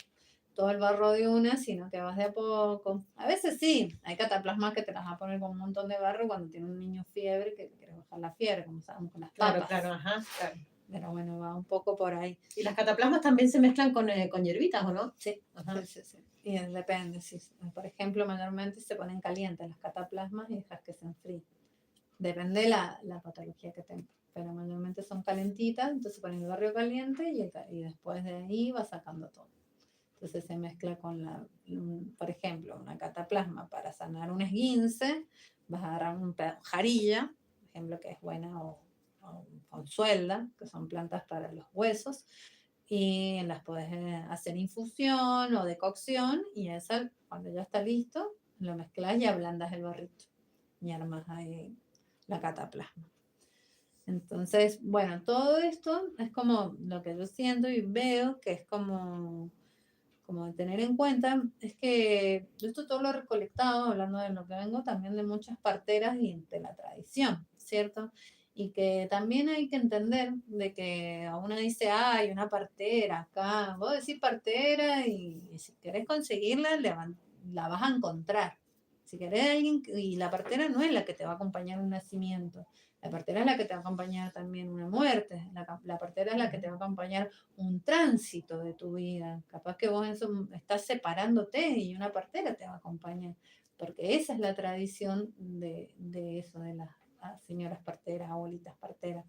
todo el barro de una, sino que vas de a poco. A veces sí, hay cataplasmas que te las vas a poner con un montón de barro cuando tiene un niño fiebre, que quieres bajar la fiebre, como sabemos con las papas. Claro, ajá, claro. Pero bueno, va un poco por ahí. ¿Y las cataplasmas también se mezclan con hierbitas o no? Sí, sí. Y depende, sí. Por ejemplo, mayormente se ponen calientes las cataplasmas y dejas que se enfríen. Depende de la patología que tenga. Pero mayormente son calentitas, entonces ponen el barrio caliente y después de ahí va sacando todo. Entonces se mezcla con por ejemplo, una cataplasma para sanar un esguince, vas a agarrar jarilla, por ejemplo, que es buena, o con suelda, que son plantas para los huesos, y las puedes hacer infusión o decocción, y esa, cuando ya está listo, lo mezclas y ablandas el barrito, y armas ahí la cataplasma. Entonces, bueno, todo esto es como lo que yo siento y veo que es como de tener en cuenta, es que yo esto todo lo he recolectado, hablando de lo que vengo, también de muchas parteras y de la tradición, ¿cierto? Y que también hay que entender de que a uno dice, hay una partera acá, vos decís partera y si querés conseguirla, la vas a encontrar. Si querés alguien, y la partera no es la que te va a acompañar en un nacimiento, la partera es la que te va a acompañar también en una muerte, la partera es la que te va a acompañar un tránsito de tu vida. Capaz que vos eso estás separándote y una partera te va a acompañar, porque esa es la tradición de eso, de las señoras parteras, abuelitas parteras.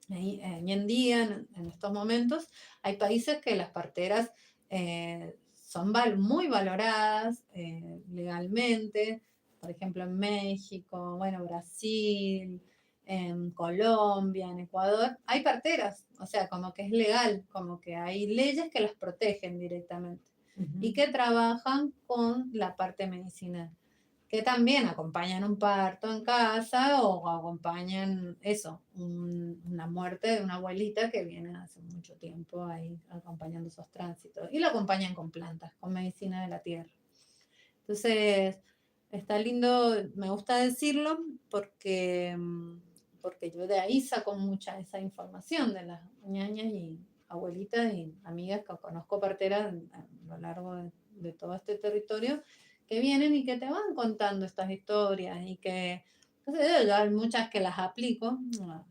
Hoy en día, en estos momentos, hay países que las parteras son muy valoradas legalmente, por ejemplo en México, bueno, Brasil, en Colombia, en Ecuador, hay parteras, o sea, como que es legal, como que hay leyes que las protegen directamente y que trabajan con la parte medicinal, que también acompañan un parto en casa o acompañan eso, una muerte de una abuelita que viene hace mucho tiempo ahí acompañando esos tránsitos y lo acompañan con plantas, con medicina de la tierra. Entonces, está lindo, me gusta decirlo porque yo de ahí saco mucha esa información de las ñañas y abuelitas y amigas que conozco parteras a lo largo de todo este territorio que vienen y que te van contando estas historias y que, no sé, yo hay muchas que las aplico,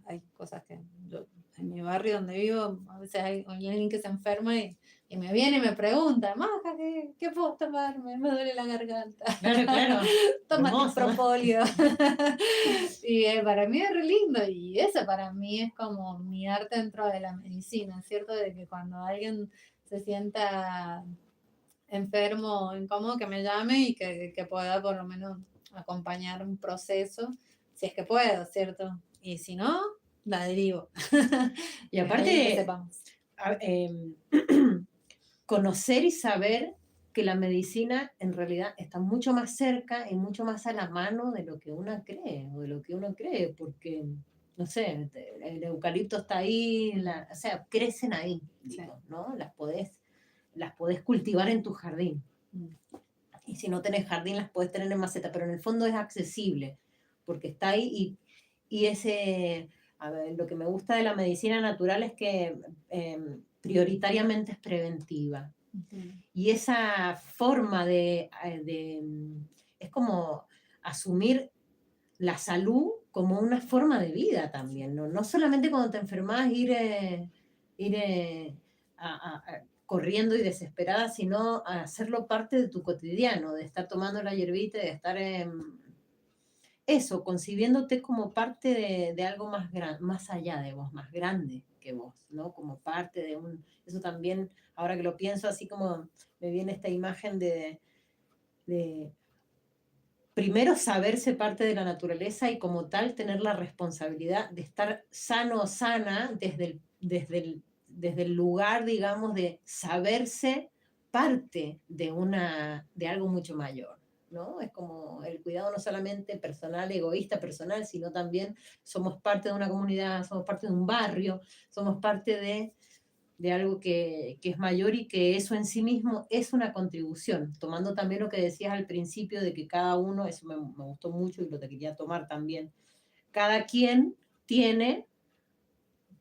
hay cosas que yo, en mi barrio donde vivo, a veces hay alguien que se enferma y me viene y me pregunta, Maca, ¿qué puedo tomarme? Me duele la garganta. Claro, claro. Tómate un Hermoso. propóleo. Y para mí es re lindo y eso para mí es como mi arte dentro de la medicina, ¿cierto? De que cuando alguien se sienta enfermo, incómodo, que me llame y que pueda por lo menos acompañar un proceso, si es que puedo, ¿cierto? Y si no, la derivo. Y Es ahí que aparte, sepamos. conocer y saber que la medicina en realidad está mucho más cerca y mucho más a la mano de lo que uno cree, o de lo que uno cree, porque, no sé, el eucalipto está ahí, o sea, crecen ahí, digo, ¿no? Las podés cultivar en tu jardín. Y si no tenés jardín, las podés tener en maceta, pero en el fondo es accesible, porque está ahí y a ver, lo que me gusta de la medicina natural es que prioritariamente es preventiva. Y esa forma es como asumir la salud como una forma de vida también, ¿no? No solamente cuando te enfermas ir corriendo y desesperada, sino a hacerlo parte de tu cotidiano, de estar tomando la hierbita, de estar eso, concibiéndote como parte de algo más allá de vos, más grande que vos, ¿no? Como parte de eso también, ahora que lo pienso, así como me viene esta imagen de primero saberse parte de la naturaleza y como tal tener la responsabilidad de estar sano o sana desde el lugar, digamos, de saberse parte de algo mucho mayor, ¿no? Es como el cuidado no solamente personal, egoísta, personal, sino también somos parte de una comunidad, somos parte de un barrio, somos parte de algo que es mayor y que eso en sí mismo es una contribución, tomando también lo que decías al principio de que cada uno, eso me gustó mucho y lo te quería tomar también, cada quien tiene,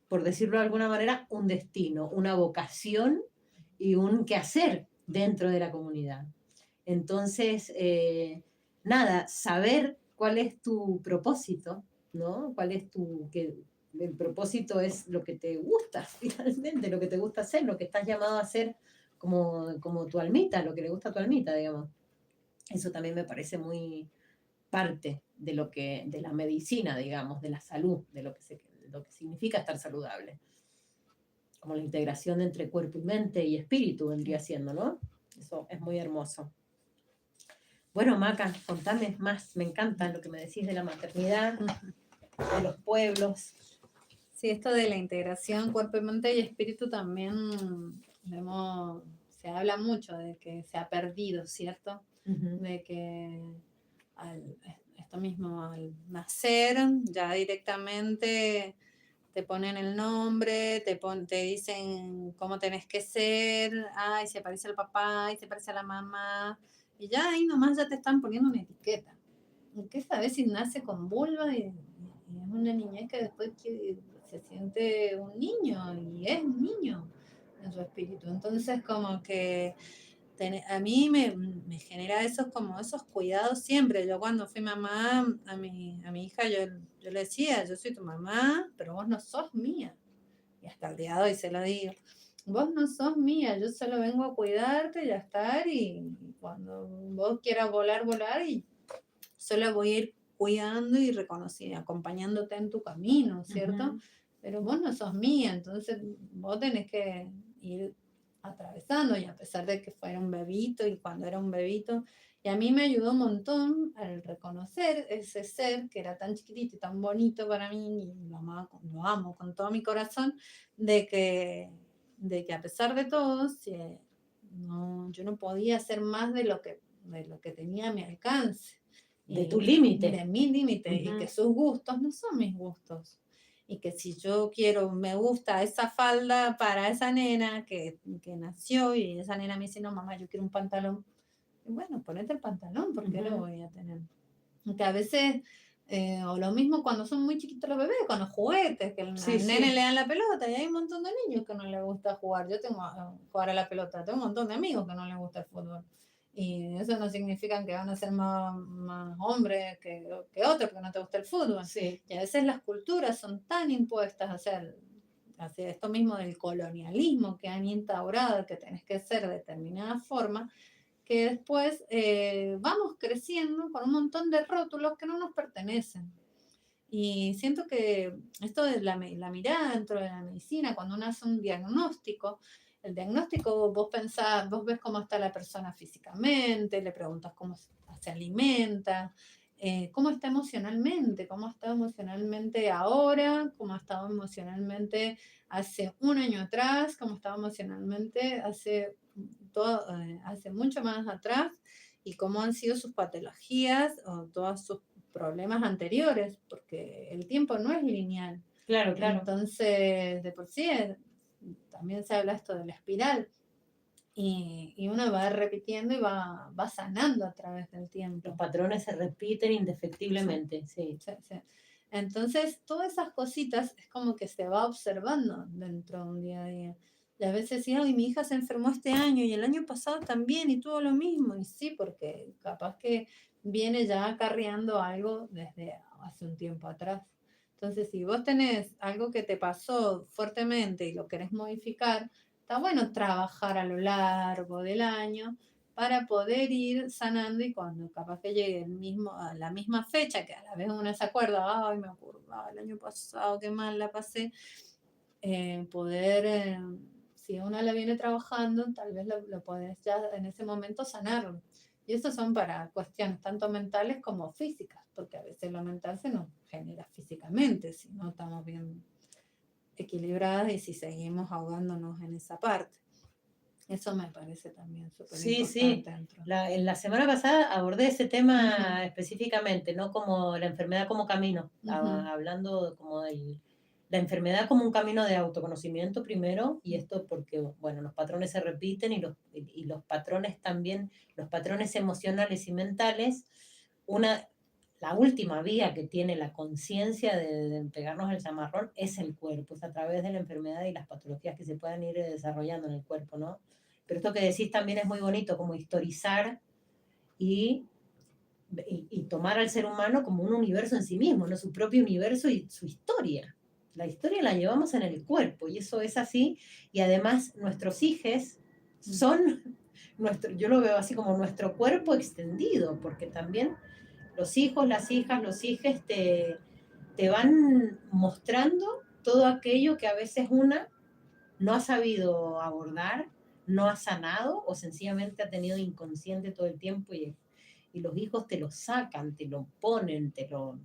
por decirlo de alguna manera, un destino, una vocación y un quehacer dentro de la comunidad. Entonces, nada, saber cuál es tu propósito, ¿no? ¿Cuál es el propósito es lo que te gusta finalmente, lo que te gusta hacer, lo que estás llamado a hacer como tu almita, lo que le gusta a tu almita, digamos. Eso también me parece muy parte de la medicina, digamos, de la salud, de lo que significa estar saludable. Como la integración entre cuerpo y mente y espíritu vendría siendo, ¿no? Eso es muy hermoso. Bueno, Maca, contame más, me encanta lo que me decís de la maternidad, de los pueblos. Sí, esto de la integración cuerpo, mente y espíritu también se habla mucho de que se ha perdido, ¿cierto? De que esto mismo, al nacer, ya directamente te ponen el nombre, te dicen cómo tenés que ser, ay, se parece al papá, ay, se parece a la mamá, y ya ahí nomás ya te están poniendo una etiqueta. ¿Y qué sabes si nace con vulva y es una niñez que después se siente un niño y es un niño en su espíritu? Entonces como que a mí me genera esos, como esos cuidados siempre. Yo cuando fui mamá a mi hija, yo le decía, yo soy tu mamá, pero vos no sos mía. Y hasta el día de hoy se lo digo. Vos no sos mía, yo solo vengo a cuidarte y a estar y cuando vos quieras volar, volar y solo voy a ir cuidando y reconociendo, acompañándote en tu camino, ¿cierto? Ujú. Pero vos no sos mía, entonces vos tenés que ir atravesando y a pesar de que fuera un bebito y cuando era un bebito, y a mí me ayudó un montón al reconocer ese ser que era tan chiquitito y tan bonito para mí y lo amo con todo mi corazón, de que a pesar de todo, no, yo no podía hacer más de lo que tenía a mi alcance De tu y límite. de mi límite y que Ujú. sus gustos no son mis gustos. Y que si yo quiero, me gusta esa falda para esa nena que nació y esa nena me dice, no, mamá, yo quiero un pantalón. Y bueno, ponete el pantalón, ¿por qué lo Ujú. voy a tener? Que a veces, o lo mismo cuando son muy chiquitos los bebés, con los juguetes, que Sí, al nene le sí. dan la pelota y hay un montón de niños que no les gusta jugar. Yo tengo jugar a la pelota, tengo un montón de amigos que no les gusta el fútbol. Y eso no significa que van a ser más hombres que otros porque no te gusta el fútbol. Sí. Y a veces las culturas son tan impuestas hacia esto mismo del colonialismo que han instaurado, que tenés que ser de determinada forma, que después vamos creciendo con un montón de rótulos que no nos pertenecen. Y siento que esto de la mirada dentro de la medicina, cuando uno hace un diagnóstico, el diagnóstico vos pensás, vos ves cómo está la persona físicamente, le preguntas cómo se alimenta, cómo está emocionalmente, cómo ha estado emocionalmente ahora, cómo ha estado emocionalmente hace un año atrás, cómo estaba emocionalmente hace mucho más atrás y cómo han sido sus patologías o todos sus problemas anteriores, porque el tiempo no es lineal. Claro, claro. Entonces, de por sí, también se habla esto de la espiral y uno va repitiendo y va sanando a través del Los tiempo. patrones se repiten Sí, indefectiblemente, sí. sí, sí. Entonces, todas esas cositas es como que se va observando dentro de un día a día. Y a veces sí, ay, mi hija se enfermó este año y el año pasado también y tuvo lo mismo. Y sí, porque capaz que viene ya acarreando algo desde hace un tiempo atrás. Entonces, si vos tenés algo que te pasó fuertemente y lo querés modificar, está bueno trabajar a lo largo del año para poder ir sanando y cuando capaz que llegue a la misma fecha, que a la vez uno se acuerda, ay, me acuerdo, el año pasado, qué mal la pasé, poder, si uno la viene trabajando, tal vez lo podés ya en ese momento sanarlo. Y eso son para cuestiones tanto mentales como físicas, porque a veces lo mental se nos genera físicamente, si no estamos bien equilibradas y si seguimos ahogándonos en esa parte. Eso me parece también súper Sí, sí. importante dentro. En la semana pasada abordé ese Ujú, tema específicamente, ¿no? Como la enfermedad como camino, ujú, hablando como la enfermedad como un camino de autoconocimiento primero, y mm, esto porque, bueno, los patrones se repiten y los patrones también, los patrones emocionales y mentales, la última vía que tiene la conciencia de pegarnos el zamarrón es el cuerpo, es a través de la enfermedad y las patologías que se puedan ir desarrollando en el cuerpo, ¿no? Pero esto que decís también es muy bonito, como historizar y, y tomar al ser humano como un universo en sí mismo, ¿no? Su propio universo y su historia. La historia la llevamos en el cuerpo y eso es así. Y además nuestros hijos mm. son, yo lo veo así como nuestro cuerpo extendido, porque también los hijos, las hijas, los hijes te van mostrando todo aquello que a veces una no ha sabido abordar, no ha sanado o sencillamente ha tenido inconsciente todo el tiempo y los hijos te lo sacan, te lo ponen, te lo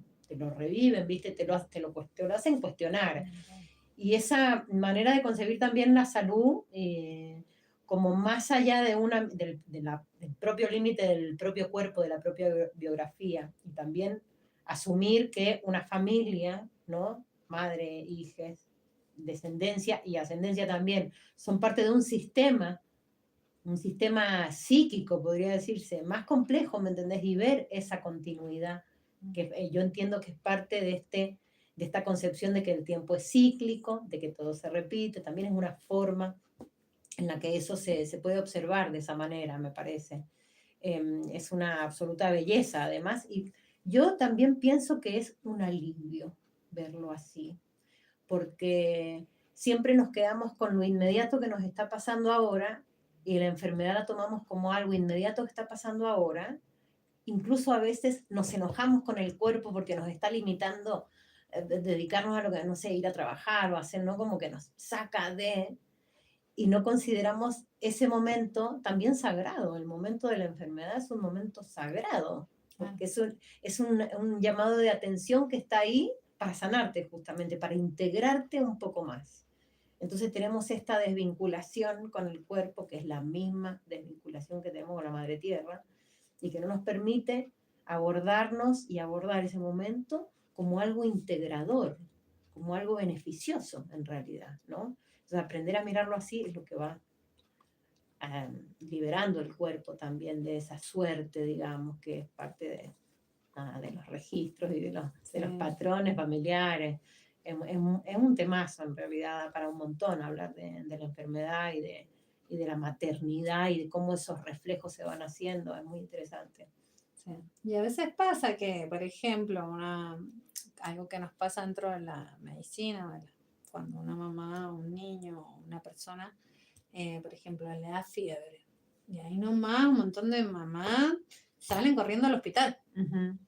reviven, ¿viste? Te lo hacen cuestionar. Y esa manera de concebir también la salud como más allá del propio límite del propio cuerpo, de la propia biografía, y también asumir que una familia, ¿no? madre, hijes, descendencia y ascendencia también, son parte de un sistema psíquico, podría decirse, más complejo, ¿me entendés? Y ver esa continuidad, que yo entiendo que es parte de esta concepción de que el tiempo es cíclico, de que todo se repite, también es una forma en la que eso se puede observar de esa manera, me parece. Es una absoluta belleza, además, y yo también pienso que es un alivio verlo así, porque siempre nos quedamos con lo inmediato que nos está pasando ahora y la enfermedad la tomamos como algo inmediato que está pasando ahora. Incluso a veces nos enojamos con el cuerpo porque nos está limitando dedicarnos a lo que, no sé, ir a trabajar o hacer, ¿no? Como que nos saca de... Y no consideramos ese momento también sagrado. El momento de la enfermedad es un momento sagrado, porque es un llamado de atención que está ahí para sanarte justamente, para integrarte un poco más. Entonces tenemos esta desvinculación con el cuerpo, que es la misma desvinculación que tenemos con la madre tierra, y que no nos permite abordarnos y abordar ese momento como algo integrador, como algo beneficioso en realidad, ¿no? Entonces aprender a mirarlo así es lo que va liberando el cuerpo también de esa suerte, digamos, que es parte de los registros y de los patrones familiares. Es un temazo en realidad para un montón hablar de la enfermedad y de la maternidad y de cómo esos reflejos se van haciendo. Es muy interesante. Sí. Y a veces pasa que, por ejemplo, algo que nos pasa dentro de la medicina, cuando una mamá, un niño o una persona, por ejemplo, le da fiebre. Y ahí nomás un montón de mamás salen corriendo al hospital.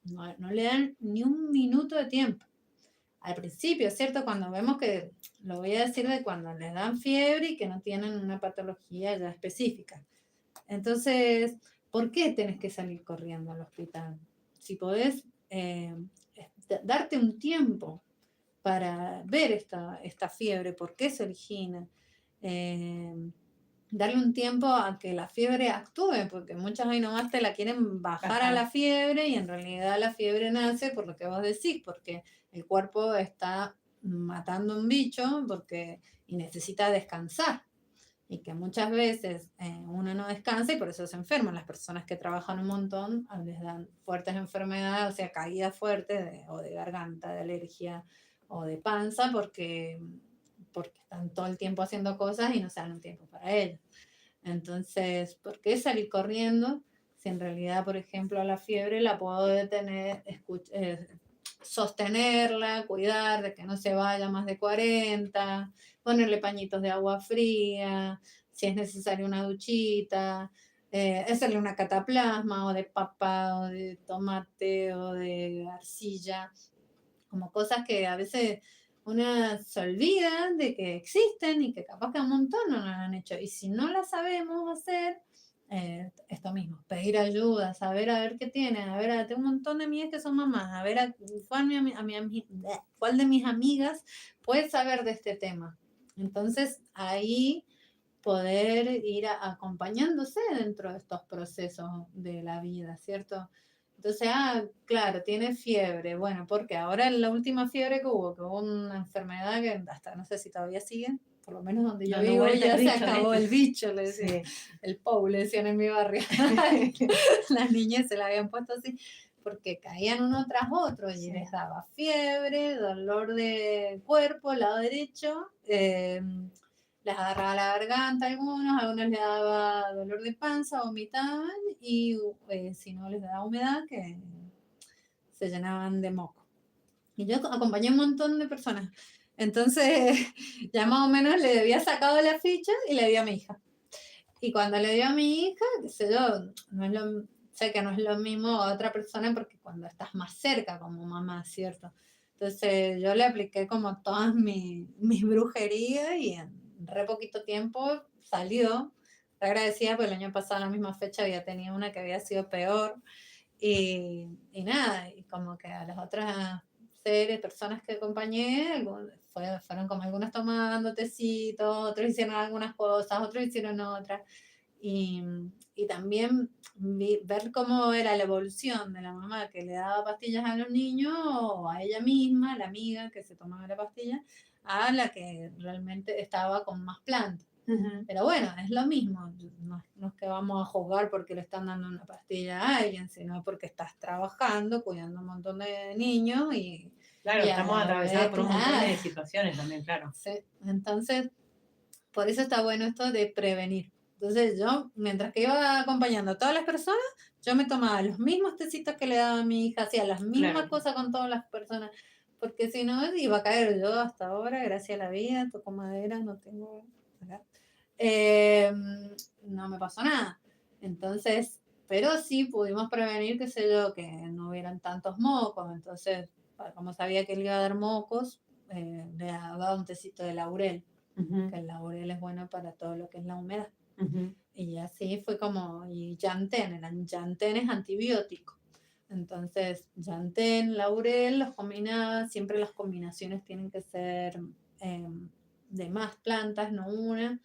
No le dan ni un minuto de tiempo. Al principio, ¿cierto? Cuando vemos que, lo voy a decir de cuando les dan fiebre y que no tienen una patología ya específica. Entonces, ¿por qué tenés que salir corriendo al hospital? Si podés darte un tiempo para ver esta fiebre, por qué se origina, darle un tiempo a que la fiebre actúe, porque muchas ahí nomás te la quieren bajar a la fiebre y en realidad la fiebre nace por lo que vos decís, porque el cuerpo está matando un bicho y necesita descansar. Y que muchas veces uno no descansa y por eso se enferman. Las personas que trabajan un montón les dan fuertes enfermedades, o sea, caídas fuertes o de garganta, de alergia o de panza, porque están todo el tiempo haciendo cosas y no se dan un tiempo para ello. Entonces, ¿por qué salir corriendo si en realidad, por ejemplo, la fiebre la puedo detener, sostenerla, cuidar de que no se vaya más de 40, ponerle pañitos de agua fría, si es necesario una duchita, hacerle una cataplasma o de papa o de tomate o de arcilla, como cosas que a veces una se olvida de que existen y que capaz que un montón no lo han hecho. Y si no la sabemos hacer, esto mismo, pedir ayuda, saber a ver qué tienen, a ver, tengo un montón de amigas que son mamás, a ver cuál de mis amigas puede saber de este tema. Entonces ahí poder ir acompañándose dentro de estos procesos de la vida, ¿cierto? Entonces, claro, tiene fiebre. Bueno, porque ahora la última fiebre que hubo una enfermedad que hasta no sé si todavía sigue, por lo menos donde yo vivo ya se acabó el bicho, le decían. Sí. El Pou, le decían en mi barrio. Las niñas se la habían puesto así porque caían uno tras otro y les daba fiebre, dolor de cuerpo, lado derecho, les agarraba la garganta algunos les daba dolor de panza, vomitaban y si no les daba humedad, que se llenaban de moco. Y yo acompañé a un montón de personas. Entonces, ya más o menos le había sacado la ficha y le di a mi hija. Y cuando le dio a mi hija, qué sé yo, sé que no es lo mismo a otra persona porque cuando estás más cerca como mamá, ¿cierto? Entonces yo le apliqué como todas mis brujerías y en re poquito tiempo salió. Agradecida porque el año pasado a la misma fecha había tenido una que había sido peor. Y nada, y como que a las otras personas que acompañé, fueron como algunas tomando tecitos, otros hicieron algunas cosas, otros hicieron otras. Y, y también ver cómo era la evolución de la mamá que le daba pastillas a los niños o a ella misma, la amiga que se tomaba la pastilla, a la que realmente estaba con más plantas. Pero bueno, es lo mismo, no es que vamos a juzgar porque le están dando una pastilla a alguien, sino porque estás trabajando, cuidando un montón de niños Claro, y a estamos la atravesadas vez, por un montón claro, de situaciones también, claro. sí. Entonces, por eso está bueno esto de prevenir. Entonces yo, mientras que iba acompañando a todas las personas, yo me tomaba los mismos tecitos que le daba a mi hija, hacía las mismas Claro. cosas con todas las personas, porque si no iba a caer yo hasta ahora, gracias a la vida, toco madera, no tengo... acá. Eh, no me pasó nada. Entonces, pero sí pudimos prevenir, qué sé yo, que no hubieran tantos mocos. Entonces, como sabía que le iba a dar mocos, le daba un tecito de laurel, que el laurel es bueno para todo lo que es la humedad. Y así fue como, y llantén es antibiótico. Entonces, llantén, laurel, los combinaba, siempre las combinaciones tienen que ser de más plantas, no una.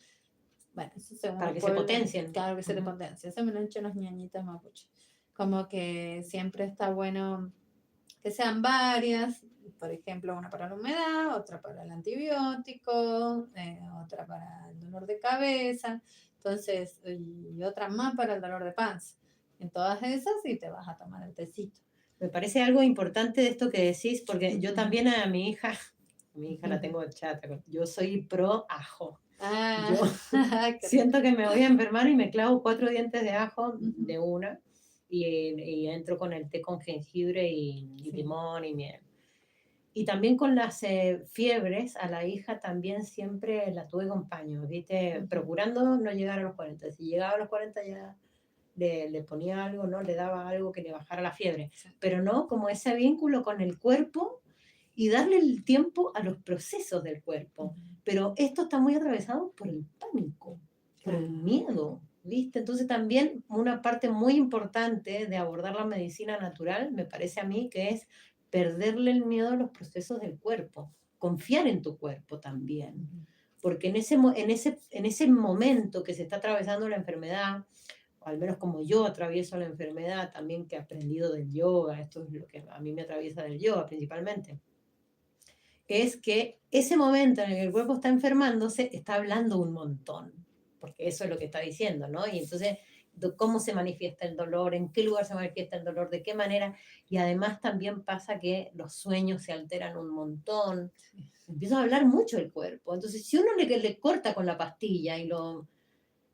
Bueno, eso según Para el que se pueblo, potencien. claro que se te potencia. Eso me lo han hecho los ñañitas mapuche. Como que siempre está bueno que sean varias, por ejemplo, una para la humedad, otra para el antibiótico, otra para el dolor de cabeza, entonces, y otra más para el dolor de panza. En todas esas y te vas a tomar el tecito. Me parece algo importante de esto que decís, porque yo también a mi hija la tengo chata, yo soy pro ajo. Ah, Yo qué rico. siento que me voy a enfermar y me clavo 4 dientes de ajo de una y entro con el té con jengibre y Sí. limón y miel. Y también con las fiebres, a la hija también siempre la tuve con paños, ¿viste? Procurando no llegar a los 40. Si llegaba a los 40 ya le ponía algo, ¿no? Le daba algo que le bajara la fiebre. Sí. Pero no como ese vínculo con el cuerpo y darle el tiempo a los procesos del cuerpo. Pero esto está muy atravesado por el pánico, por el miedo, ¿viste? Entonces también una parte muy importante de abordar la medicina natural, me parece a mí, que es perderle el miedo a los procesos del cuerpo, confiar en tu cuerpo también. Porque en ese momento que se está atravesando la enfermedad, o al menos como yo atravieso la enfermedad también que he aprendido del yoga, esto es lo que a mí me atraviesa del yoga principalmente, es que ese momento en el que el cuerpo está enfermándose está hablando un montón, porque eso es lo que está diciendo, ¿no? Y entonces, cómo se manifiesta el dolor, en qué lugar se manifiesta el dolor, de qué manera, y además también pasa que los sueños se alteran un montón, empieza a hablar mucho el cuerpo, entonces si uno le corta con la pastilla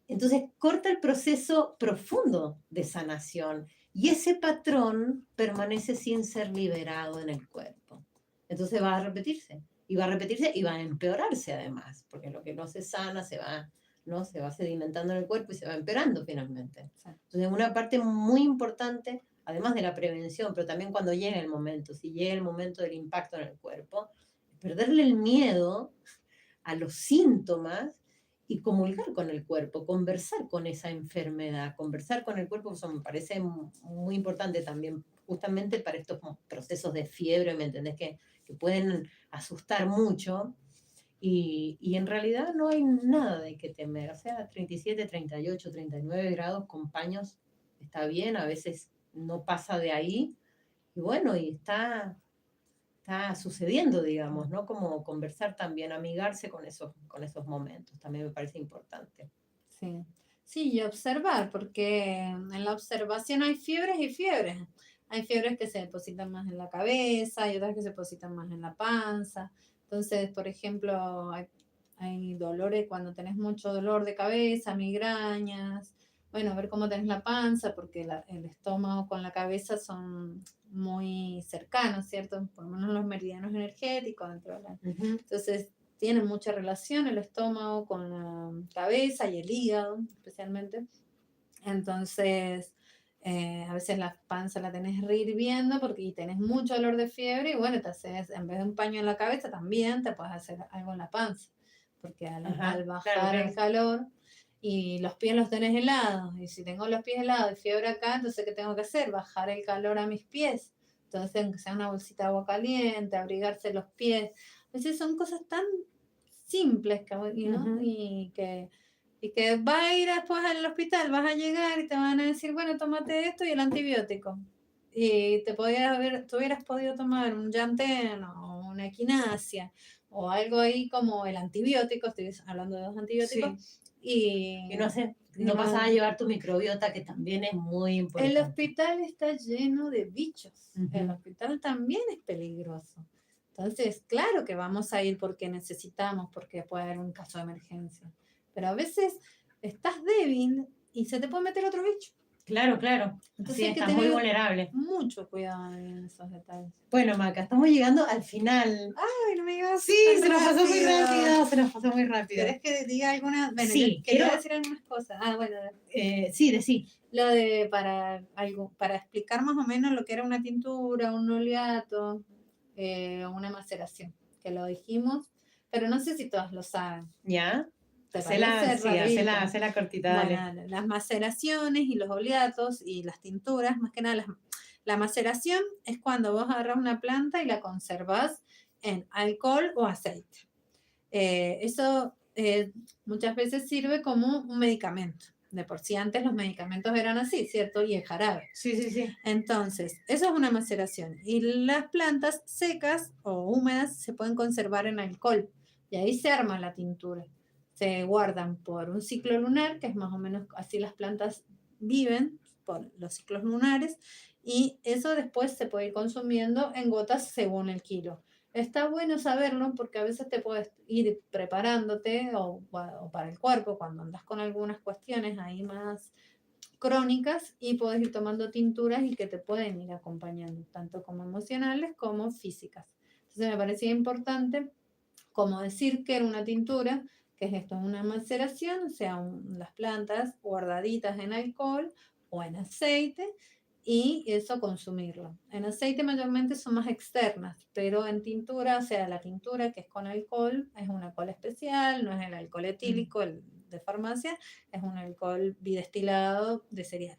entonces corta el proceso profundo de sanación y ese patrón permanece sin ser liberado en el cuerpo. Entonces va a repetirse y va a repetirse y va a empeorarse además, porque lo que no se sana se va, ¿no? Se va sedimentando en el cuerpo y se va empeorando finalmente. Entonces una parte muy importante, además de la prevención, pero también cuando llegue el momento, si llega el momento del impacto en el cuerpo, perderle el miedo a los síntomas y comulgar con el cuerpo, conversar con esa enfermedad, conversar con el cuerpo, eso me parece muy importante también, justamente para estos procesos de fiebre, ¿me entendés? Que pueden asustar mucho y en realidad no hay nada de qué temer, o sea, 37, 38, 39 grados con paños está bien, a veces no pasa de ahí y bueno, y está sucediendo, digamos, ¿no? Como conversar también, amigarse con esos momentos, también me parece importante. Sí. Sí, y observar, porque en la observación hay fiebres y fiebres. Hay fiebres que se depositan más en la cabeza y otras que se depositan más en la panza. Entonces, por ejemplo, hay dolores cuando tenés mucho dolor de cabeza, migrañas. Bueno, a ver cómo tenés la panza, porque el estómago con la cabeza son muy cercanos, ¿cierto? Por lo menos los meridianos energéticos dentro de la... Entonces, tienen mucha relación el estómago con la cabeza y el hígado, especialmente. Entonces, a veces la panza la tenés hirviendo porque tenés mucho dolor de fiebre y bueno, te haces, en vez de un paño en la cabeza, también te puedes hacer algo en la panza, porque al bajar Claro. el calor y los pies los tenés helados, y si tengo los pies helados y fiebre acá, entonces ¿qué tengo que hacer? Bajar el calor a mis pies. Entonces, aunque sea una bolsita de agua caliente, abrigarse los pies. A veces son cosas tan simples que, ¿no? Y Y que va a ir después al hospital, vas a llegar y te van a decir, bueno, tómate esto y el antibiótico. Y tú hubieras podido tomar un Yanten o una equinacia o algo ahí como el antibiótico, estoy hablando de los antibióticos, Sí. y, Y no sé, y no pasaba a no, llevar tu microbiota, que también es muy el importante. hospital está lleno de bichos. El Ujú. hospital también es peligroso. Entonces, claro que vamos a ir porque necesitamos, porque puede haber un caso de emergencia. Pero a veces estás débil y se te puede meter otro bicho. Claro, claro. Entonces Así hay que estás muy tener vulnerable. mucho cuidado en esos detalles. Bueno, Maca, estamos llegando al final. Ay, no me digas Sí, tan se nos pasó muy rápido, se nos pasó muy rápido. ¿Querés que diga alguna? Bueno, yo Sí, quería quiero, decir algunas cosas. Ah, bueno, sí, decí. lo de para explicar más o menos lo que era una tintura, un oleato, una maceración, que lo dijimos, pero no sé si todos lo saben. ¿Ya? ¿Te parece Sí, rapidito? hacela cortita, Bueno, dale. las maceraciones y los oleatos y las tinturas, más que nada la maceración es cuando vos agarras una planta y la conservas en alcohol o aceite. Eso muchas veces sirve como un medicamento. De por sí antes los medicamentos eran así, ¿cierto? Y el jarabe. Sí, sí, sí. Entonces, eso es una maceración. Y las plantas secas o húmedas se pueden conservar en alcohol. Y ahí se arma la tintura. Se guardan por un ciclo lunar, que es más o menos así las plantas viven, por los ciclos lunares. Y eso después se puede ir consumiendo en gotas según el kilo. Está bueno saberlo porque a veces te puedes ir preparándote o para el cuerpo cuando andas con algunas cuestiones ahí más crónicas y puedes ir tomando tinturas y que te pueden ir acompañando, tanto como emocionales como físicas. Entonces me parecía importante como decir que era una tintura, que es esto, una maceración, o sea, las plantas guardaditas en alcohol o en aceite y eso consumirlo. En aceite mayormente son más externas, pero en tintura, o sea, la tintura que es con alcohol, es un alcohol especial, no es el alcohol etílico, el de farmacia, es un alcohol bidestilado de cereal.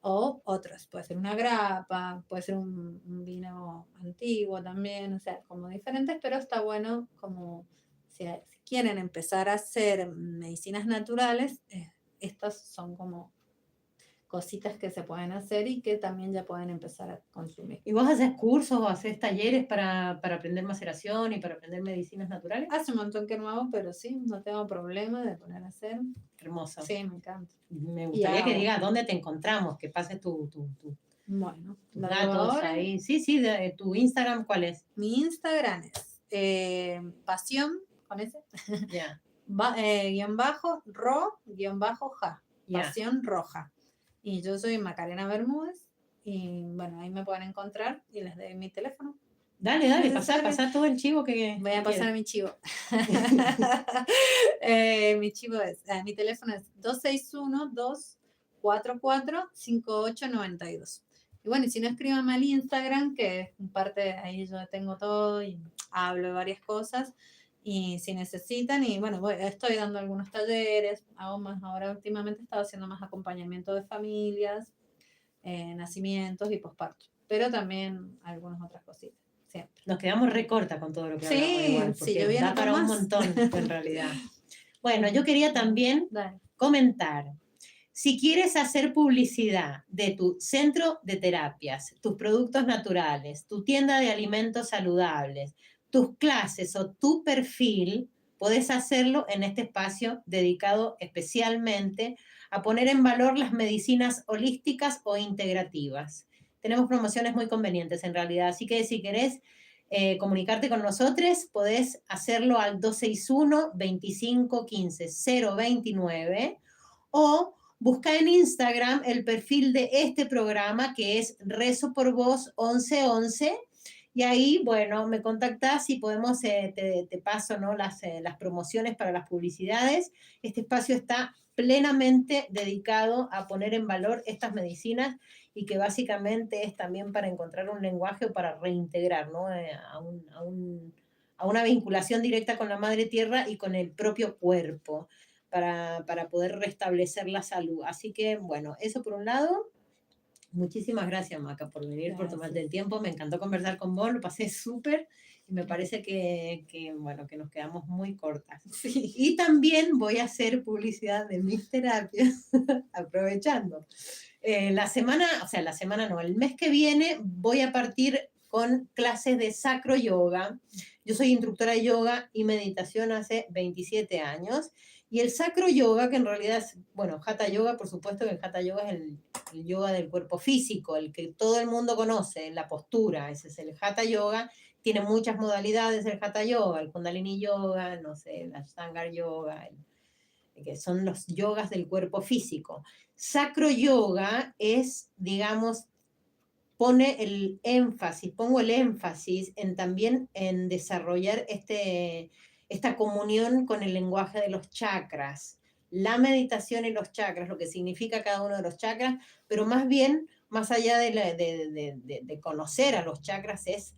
O otros, puede ser una grapa, puede ser un vino antiguo también, o sea, como diferentes, pero está bueno como si quieren empezar a hacer medicinas naturales, estas son como cositas que se pueden hacer y que también ya pueden empezar a consumir. ¿Y vos haces cursos o haces talleres para aprender maceración y para aprender medicinas naturales? Hace un montón que no hago, pero sí, no tengo problema de poner a hacer. Hermoso. Sí, me encanta. Me Y gustaría que hago. digas dónde te encontramos, que pases Bueno, tus lo digo datos ahora. ahí. Sí, sí, tu Instagram, ¿cuál es? Mi Instagram es pasión, con ese, Ya, guión bajo, guión bajo, ja, ya. pasión roja. Y yo soy Macarena Bermúdez. Y bueno, ahí me pueden encontrar y les doy mi teléfono. Dale, Si es dale, necesario. pasá todo el chivo Voy a que pasar quieras. a mi chivo. Mi chivo es, mi teléfono es 261-244-5892. Y bueno, y si no, escríbanme al Instagram, que es parte, ahí yo tengo todo y hablo de varias cosas. Y si necesitan, y bueno, estoy dando algunos talleres, hago más, ahora últimamente he estado haciendo más acompañamiento de familias, nacimientos y posparto, pero también algunas otras cositas, siempre. Nos quedamos re corta con todo lo que hablamos Sí, igual, si yo porque viene da con para un más. montón en realidad. Bueno, yo quería también Dale. comentar, si quieres hacer publicidad de tu centro de terapias, tus productos naturales, tu tienda de alimentos saludables, tus clases o tu perfil, podés hacerlo en este espacio dedicado especialmente a poner en valor las medicinas holísticas o integrativas. Tenemos promociones muy convenientes en realidad, así que si querés comunicarte con nosotros, podés hacerlo al 261-2515-029 o busca en Instagram el perfil de este programa que es Rezo por Vos 1111 y ahí, bueno, me contactás y podemos, te paso, ¿no? Las promociones para las publicidades. Este espacio está plenamente dedicado a poner en valor estas medicinas y que básicamente es también para encontrar un lenguaje o para reintegrar, ¿no? A una vinculación directa con la madre tierra y con el propio cuerpo para poder restablecer la salud. Así que, bueno, eso por un lado. Muchísimas gracias, Maca, por venir, por tomarte Gracias. el tiempo. Me encantó conversar con vos, lo pasé súper Y me parece bueno, que nos quedamos muy cortas. Sí. Y también voy a hacer publicidad de mis terapias, aprovechando. La semana no, el mes que viene voy a partir con clases de sacro yoga. Yo soy instructora de yoga y meditación hace 27 años. Y el sacro yoga, que en realidad es, bueno, hatha yoga, por supuesto que el hatha yoga es el yoga del cuerpo físico, el que todo el mundo conoce, la postura, ese es el hatha yoga. Tiene muchas modalidades el hatha yoga, el kundalini yoga, no sé, el ashtanga yoga, que son los yogas del cuerpo físico. Sacro yoga es, digamos, pongo el énfasis en también en desarrollar esta comunión con el lenguaje de los chakras, la meditación y los chakras, lo que significa cada uno de los chakras, pero más bien, más allá de conocer a los chakras, es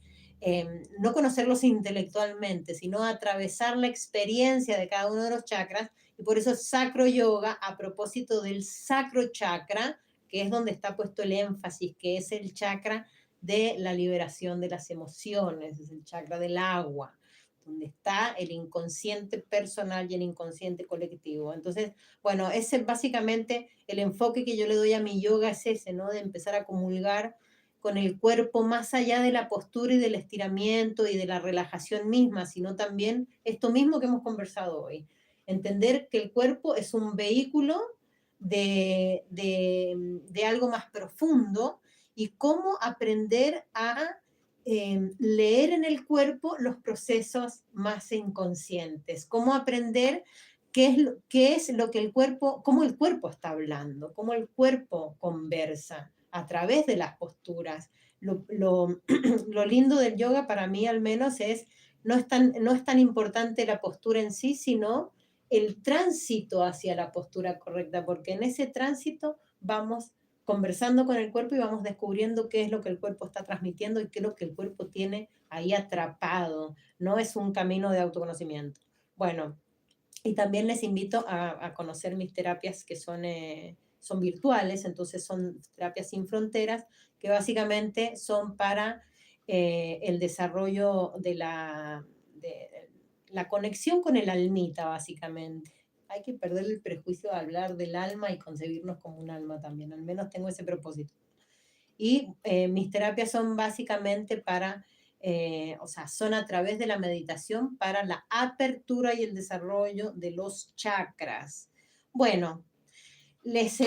no conocerlos intelectualmente, sino atravesar la experiencia de cada uno de los chakras, y por eso sacro yoga, a propósito del sacro chakra, que es donde está puesto el énfasis, que es el chakra de la liberación de las emociones, es el chakra del agua, donde está el inconsciente personal y el inconsciente colectivo. Entonces, bueno, ese básicamente el enfoque que yo le doy a mi yoga es ese, ¿no? De empezar a comulgar con el cuerpo más allá de la postura y del estiramiento y de la relajación misma, sino también esto mismo que hemos conversado hoy. Entender que el cuerpo es un vehículo de algo más profundo y cómo aprender a leer en el cuerpo los procesos más inconscientes, cómo aprender qué es lo que el cuerpo, cómo el cuerpo está hablando, cómo el cuerpo conversa a través de las posturas. Lo lindo del yoga para mí al menos es, no es tan importante la postura en sí, sino el tránsito hacia la postura correcta, porque en ese tránsito vamos conversando con el cuerpo y vamos descubriendo qué es lo que el cuerpo está transmitiendo y qué es lo que el cuerpo tiene ahí atrapado. No es un camino de autoconocimiento. Bueno, y también les invito a conocer mis terapias que son virtuales, entonces son terapias sin fronteras, que básicamente son para el desarrollo de la conexión con el almita, básicamente. Hay que perder el prejuicio de hablar del alma y concebirnos como un alma también, al menos tengo ese propósito. Y mis terapias son básicamente o sea, son a través de la meditación para la apertura y el desarrollo de los chakras. Bueno, les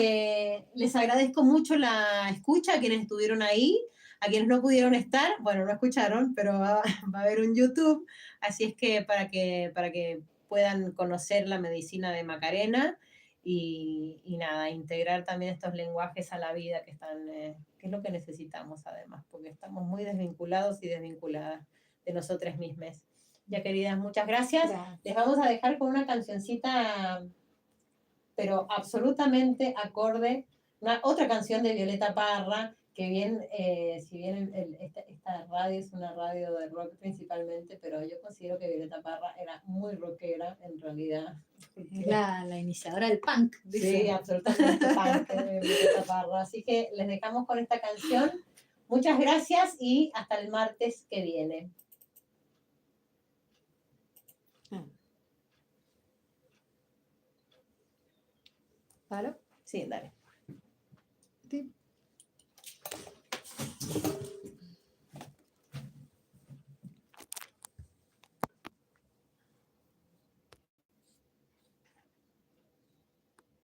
agradezco mucho la escucha a quienes estuvieron ahí, a quienes no pudieron estar, bueno, no escucharon, pero va a haber un YouTube, así es que para que puedan conocer la medicina de Macarena y nada, integrar también estos lenguajes a la vida que es lo que necesitamos además, porque estamos muy desvinculados y desvinculadas de nosotras mismas. Ya, queridas, muchas gracias. Les vamos a dejar con una cancioncita, pero absolutamente acorde, otra canción de Violeta Parra, que bien, si bien esta radio es una radio de rock principalmente, pero yo considero que Violeta Parra era muy rockera en realidad. Es la iniciadora del punk. Sí, absolutamente punk, Violeta Parra. Así que les dejamos con esta canción. Muchas gracias y hasta el martes que viene. ¿Vale? Sí, dale. Sí.